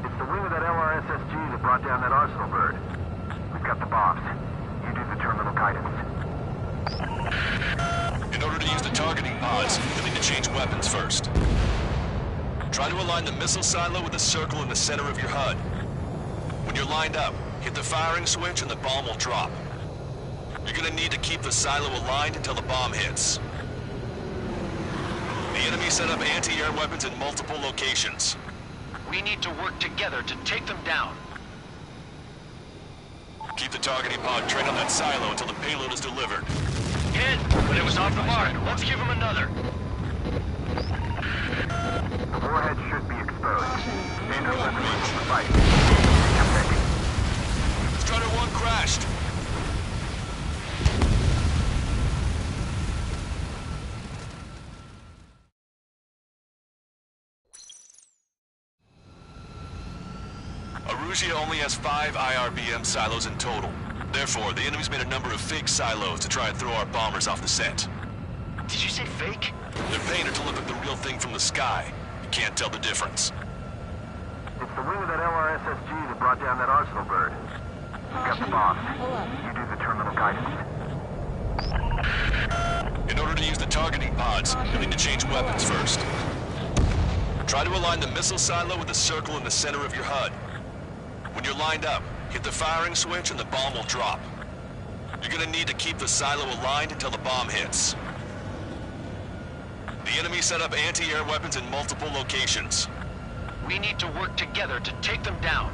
It's the wing of that LRSSG that brought down that arsenal bird. We've got the bombs. You do the terminal guidance. In order to use the targeting pods, you'll need to change weapons first. Try to align the missile silo with the circle in the center of your HUD. When you're you're lined up, hit the firing switch and the bomb will drop. You're gonna need to keep the silo aligned until the bomb hits. The enemy set up anti-air weapons in multiple locations. We need to work together to take them down. Keep the targeting pod trained on that silo until the payload is delivered. Hit, but it was off the mark. Let's give him another. The warhead should be exposed. Stand up and ready to fight. Strider 1 crashed. Arusia only has 5 IRBM silos in total. Therefore, the enemy's made a number of fake silos to try and throw our bombers off the scent. Did you say fake? They're painted to look like the real thing from the sky. You can't tell the difference. It's the wing of that LRSSG that brought down that arsenal bird. You've got the bombs. You do the terminal guidance. In order to use the targeting pods, you'll need to change weapons first. Try to align the missile silo with the circle in the center of your HUD. When you're lined up, hit the firing switch and the bomb will drop. You're gonna need to keep the silo aligned until the bomb hits. The enemy set up anti-air weapons in multiple locations. We need to work together to take them down.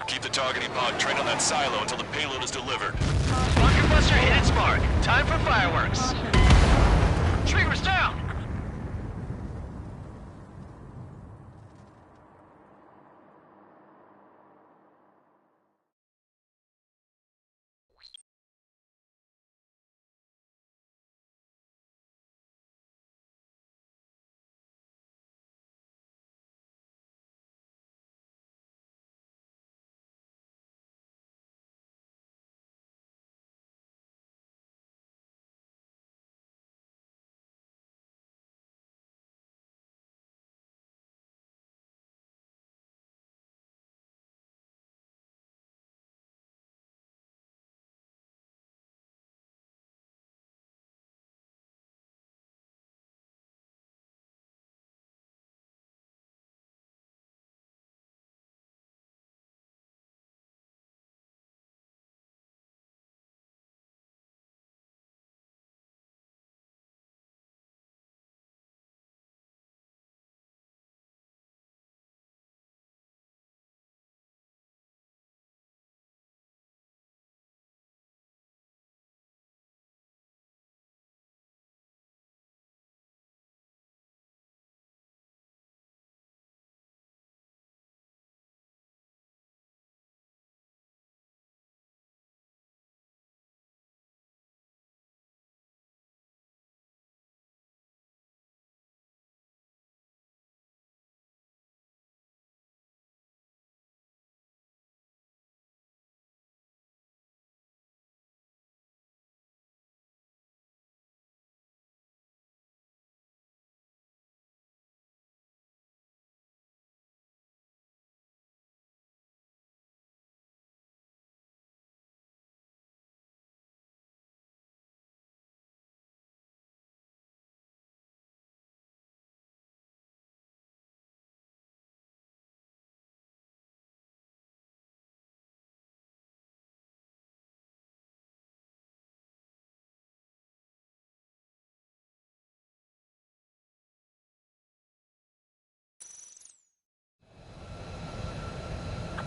Keep the targeting pod trained on that silo until the payload is delivered. Bunker buster hit its mark. Time for fireworks. Trigger's down!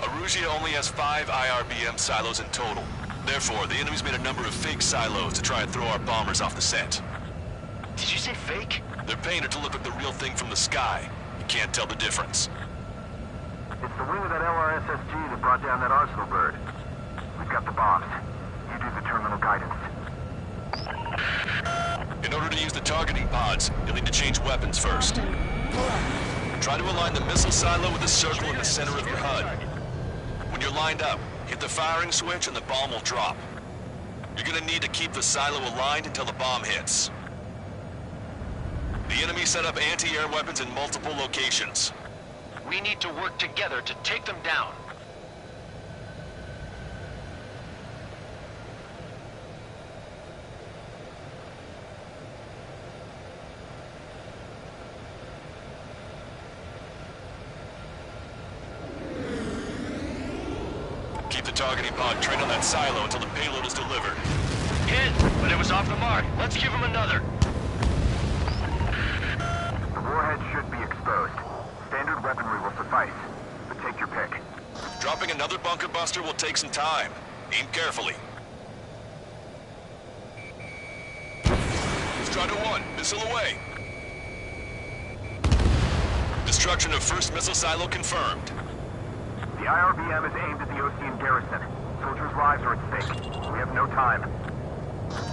Arusia only has 5 IRBM silos in total. Therefore, the enemy's made a number of fake silos to try and throw our bombers off the scent. Did you say fake? They're painted to look like the real thing from the sky. You can't tell the difference. It's the wing of that LRSSG that brought down that arsenal bird. We've got the bombs. You do the terminal guidance. In order to use the targeting pods, you'll need to change weapons first. Try to align the missile silo with the circle in the center of your HUD. When you're lined up, hit the firing switch and the bomb will drop. You're gonna need to keep the silo aligned until the bomb hits. The enemy set up anti-air weapons in multiple locations. We need to work together to take them down. the targeting pod trained on that silo until the payload is delivered. Hit, but it was off the mark. Let's give him another. The warhead should be exposed. Standard weaponry will suffice, but take your pick. Dropping another bunker buster will take some time. Aim carefully. Strider 1, missile away. Destruction of first missile silo confirmed. The IRBM is aimed at the Ocean garrison. Soldiers' lives are at stake. We have no time.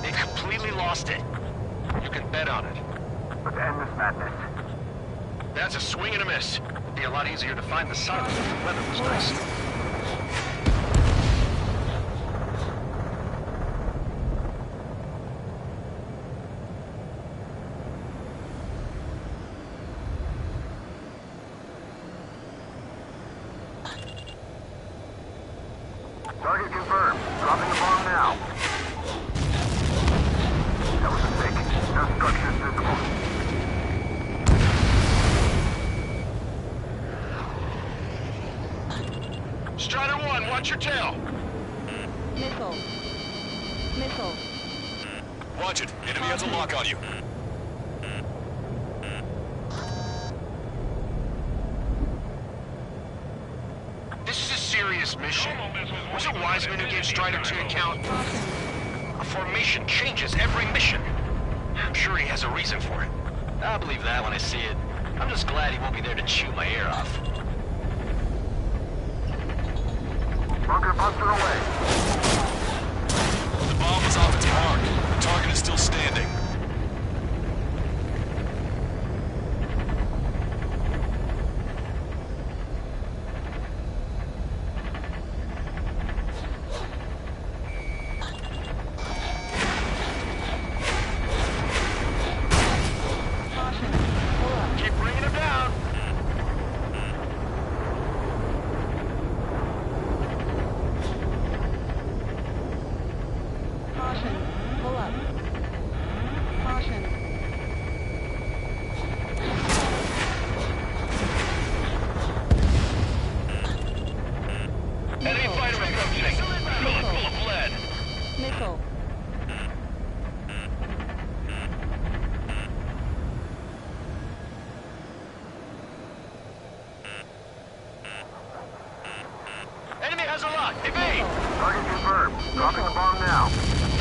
They completely lost it. You can bet on it. Let's end this madness. That's a swing and a miss. It'd be a lot easier to find the silo if the weather was nice. Target confirmed. Dropping the bomb now. That was a mistake. No structures visible. Strider 1, watch your tail. Missile. Missile. Watch it. Enemy has a lock on you. This is a serious mission. Was it Wiseman who gave Strider 2 a count? A formation changes every mission. I'm sure he has a reason for it. I'll believe that when I see it. I'm just glad he won't be there to chew my ear off. Bunker buster away. The bomb was off its mark. The target is still standing. Keep bringing him down. Caution. Pull up. Caution. Enemy fighter approaching. Full of lead. Missile. Enemy has a lock. Evade. Target confirmed. Dropping the bomb now.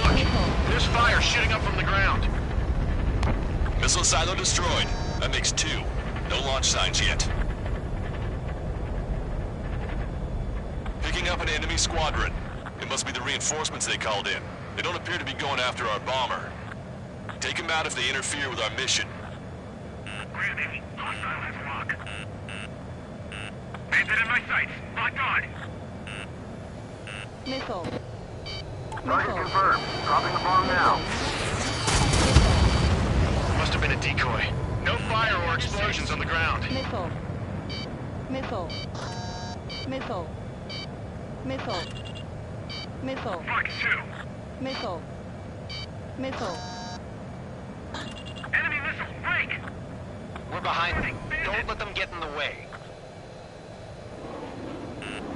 Look, there's fire shooting up from the ground. Missile silo destroyed. That makes 2. No launch signs yet. Picking up an enemy squadron. It must be the reinforcements they called in. They don't appear to be going after our bomber. Take them out if they interfere with our mission. Brandon, hostile has lock. Bandit in my sights. Locked on. Missile. Target confirmed. Dropping the bomb now. Must have been a decoy. No fire or explosions on the ground. Missile. Missile. Missile. Missile. Missile. Mark 2. Missile. Missile. Enemy missile. Break. We're behind them. Don't let them get in the way.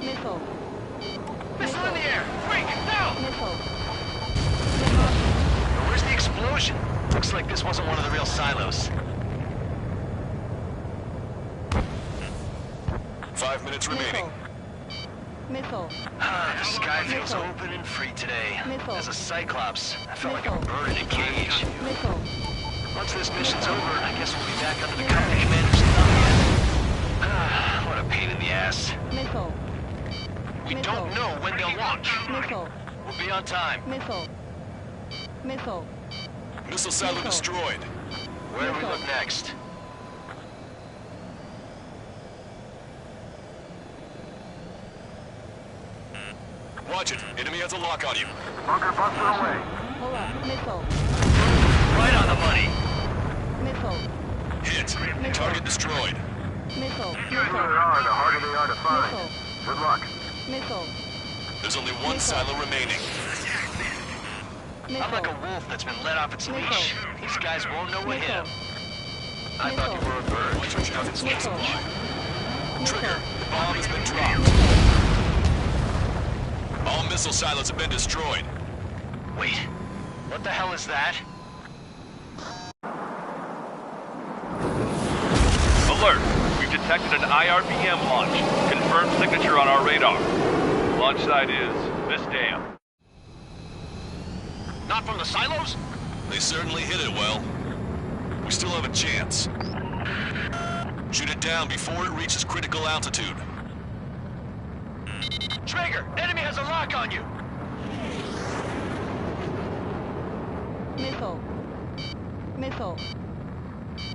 Missile. Missile in the air! Break! Now! Missile. But where's the explosion? Looks like this wasn't one of the real silos. 5 minutes remaining. Missile. Ah, the sky feels Missile. open and free today. Missile. As a Cyclops, I felt like a Missile. bird in a cage. Missile. Once this mission's over, I guess we'll be back under the company commander's thumb again. Ah, what a pain in the ass. Missile. We Missile. don't know when they'll launch. Missile. We'll be on time. Missile. Missile. Missile silo Missile. destroyed. Where do we Missile. look next? Watch it. Enemy has a lock on you. Bunker buster away. Pull up. Missile. Right on the money. Missile. Hit. Target destroyed. Missile. The fewer there are, the harder they are to find. Missile. Good luck. Missile. There's only one Missile. silo remaining. Missile. I'm like a wolf that's been let off its Missile. leash. These guys won't know what hit Missile. him. I thought you were a bird. Watch your traffic Missile. supply. Trigger. Missile. The bomb has been dropped. All missile silos have been destroyed. Wait, what the hell is that? Alert! We've detected an IRBM launch. Confirmed signature on our radar. Launch site is this dam. Not from the silos? They certainly hit it well. We still have a chance. Shoot it down before it reaches critical altitude. Traeger, enemy has a lock on you! Missile. Missile.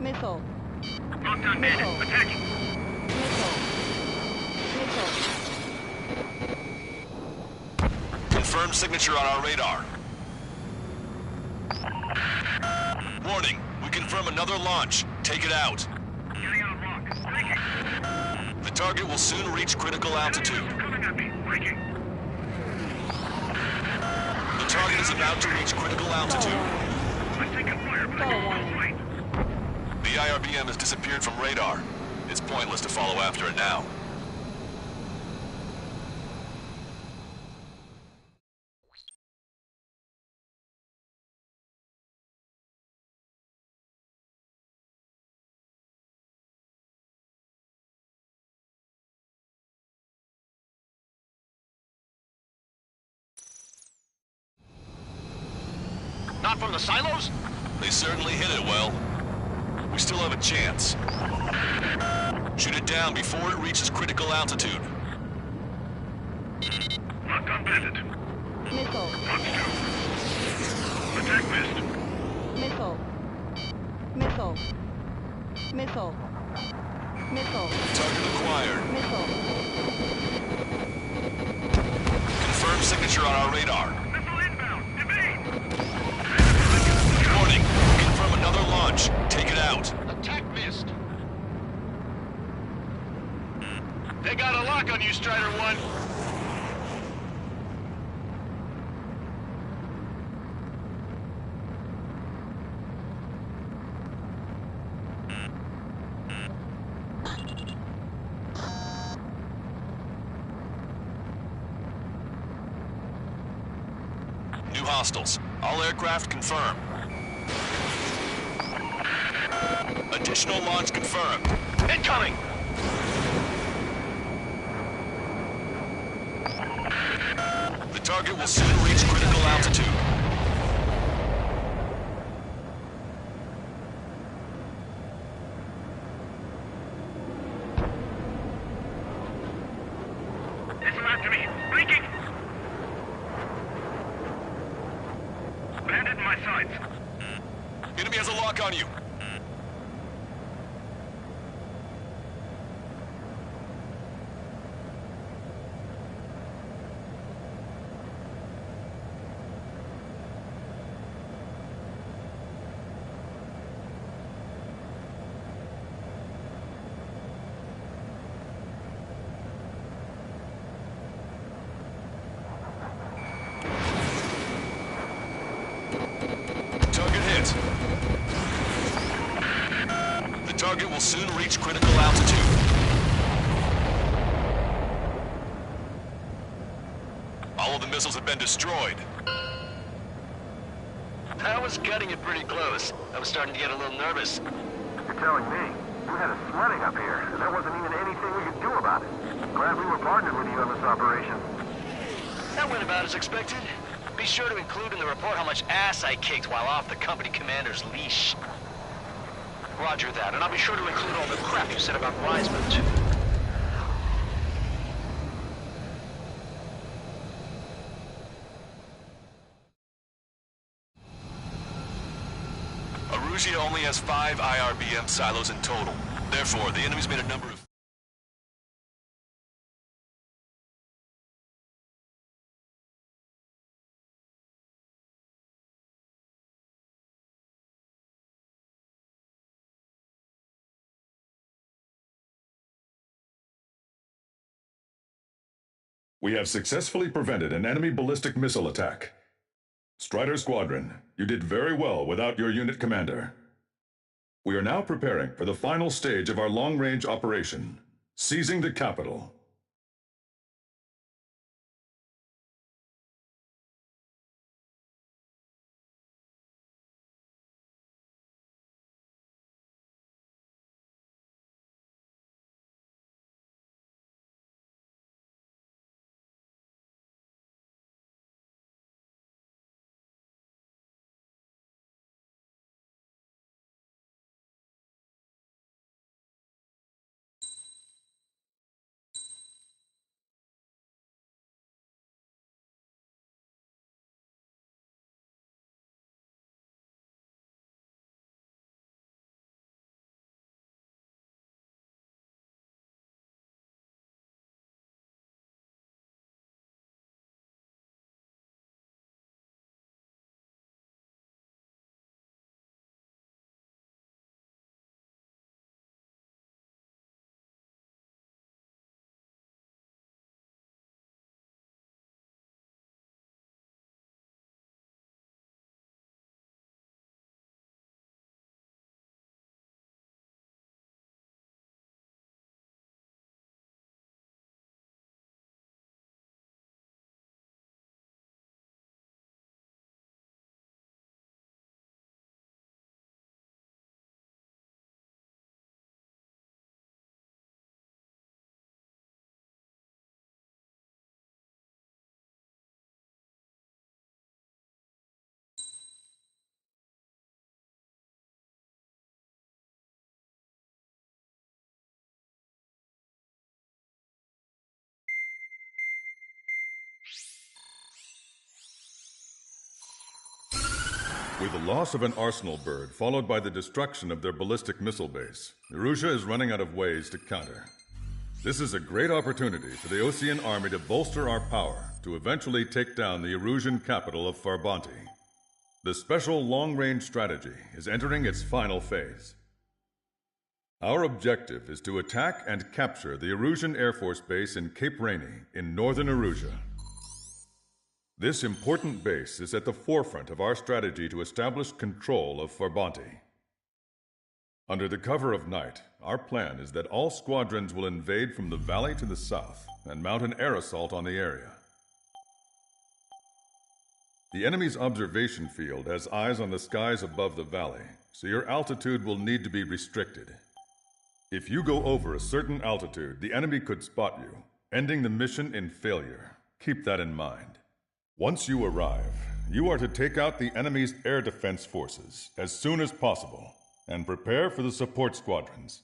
Missile. Lockdown bandit, attacking. Missile. Missile. Confirmed signature on our radar. Warning, we confirm another launch. Take it out. Getting out of lock. Breaking. The target will soon reach critical altitude. Coming at me. Breaking. The target is about to reach critical altitude. I'm taking fire, but I can still fight. The IRBM has disappeared from radar. It's pointless to follow after it now. Not from the silos? They certainly hit it well. We still have a chance. Shoot it down before it reaches critical altitude. Lockdown bandit. Missile. Launch 2. Attack missed. Missile. Missile. Missile. Missile. Target acquired. Missile. Confirmed signature on our radar. Missile inbound. Evade. Warning, confirm another launch. Take it out. Attack missed. They got a lock on you, Strider 1. New hostiles. All aircraft confirmed. Additional launch confirmed. Incoming! The target will soon reach critical altitude. Missile after me. Breaking. Bandit in my sights. Enemy has a lock on you. Target hit. The target will soon reach critical altitude. All of the missiles have been destroyed. That was cutting it pretty close. I was starting to get a little nervous. You're telling me? We had a flooding up here, and there wasn't even anything we could do about it. Glad we were partnered with you on this operation. That went about as expected. Be sure to include in the report how much ass I kicked while off the company commander's leash. Roger that, and I'll be sure to include all the crap you said about Wiseman, too. Arusia only has 5 IRBM silos in total. Therefore, the enemy's made a number of... We have successfully prevented an enemy ballistic missile attack. Strider Squadron, you did very well without your unit commander. We are now preparing for the final stage of our long-range operation, seizing the capital. With the loss of an arsenal bird, followed by the destruction of their ballistic missile base, Erussia is running out of ways to counter. This is a great opportunity for the Osean army to bolster our power to eventually take down the Erusian capital of Farbanti. The special long-range strategy is entering its final phase. Our objective is to attack and capture the Erusian Air Force Base in Cape Rainy in northern Erussia. This important base is at the forefront of our strategy to establish control of Farbanti. Under the cover of night, our plan is that all squadrons will invade from the valley to the south and mount an air assault on the area. The enemy's observation field has eyes on the skies above the valley, so your altitude will need to be restricted. If you go over a certain altitude, the enemy could spot you, ending the mission in failure. Keep that in mind. Once you arrive, you are to take out the enemy's air defense forces as soon as possible and prepare for the support squadrons.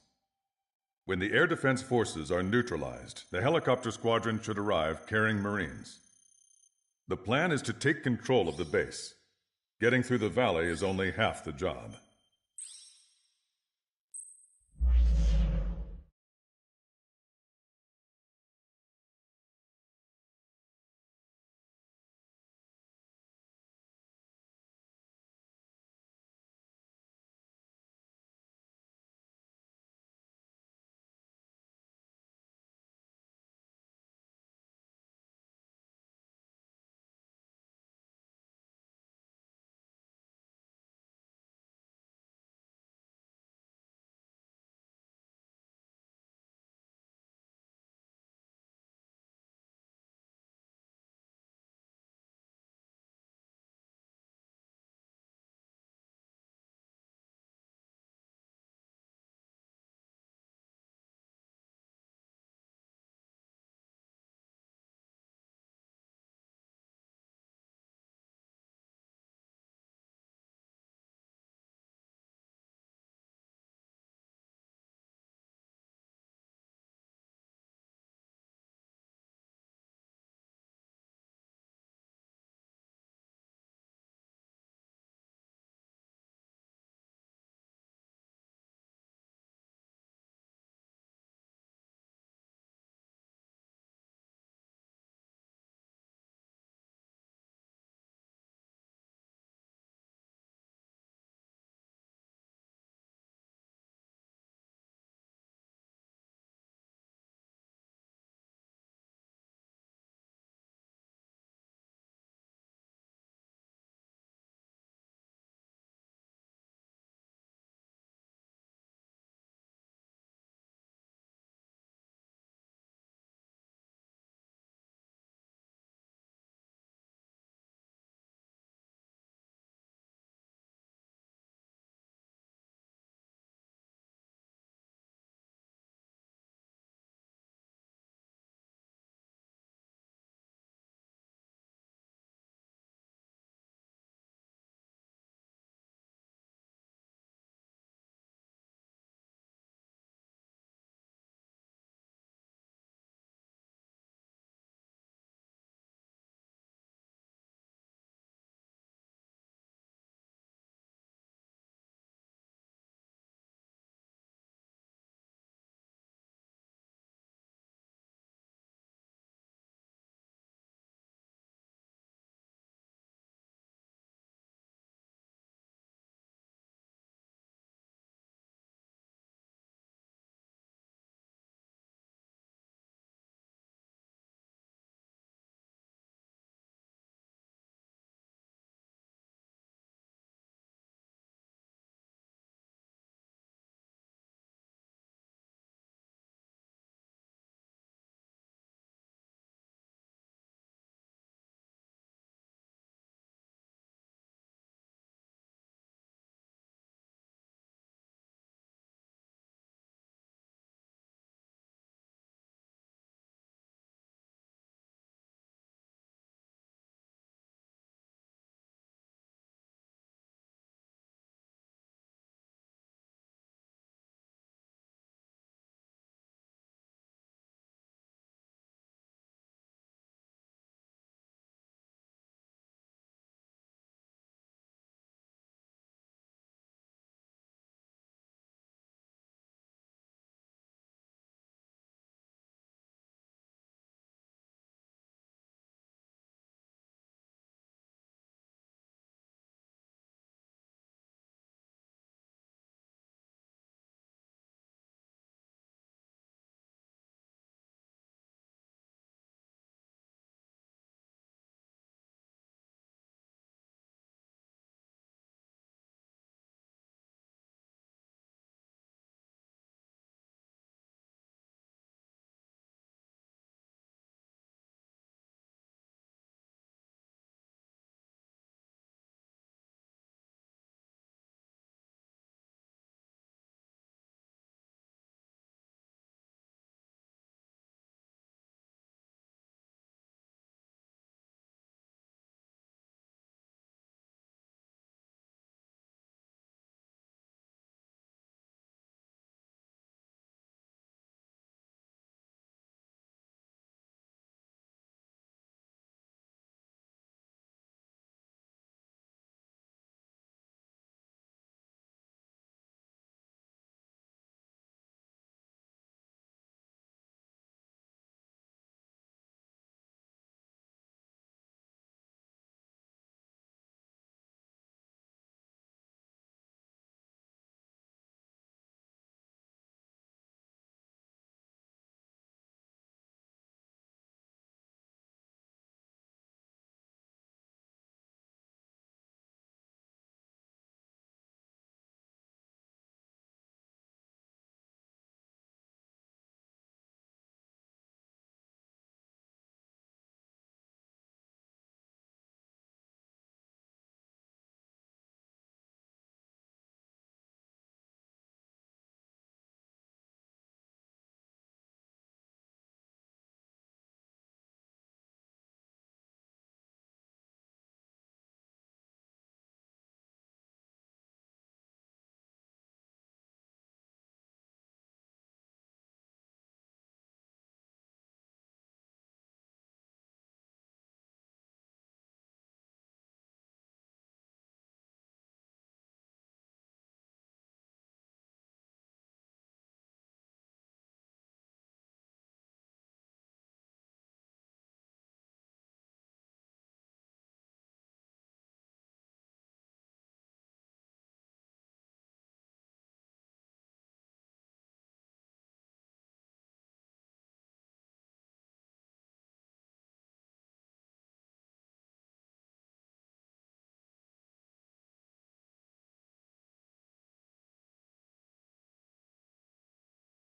When the air defense forces are neutralized, the helicopter squadron should arrive carrying Marines. The plan is to take control of the base. Getting through the valley is only half the job.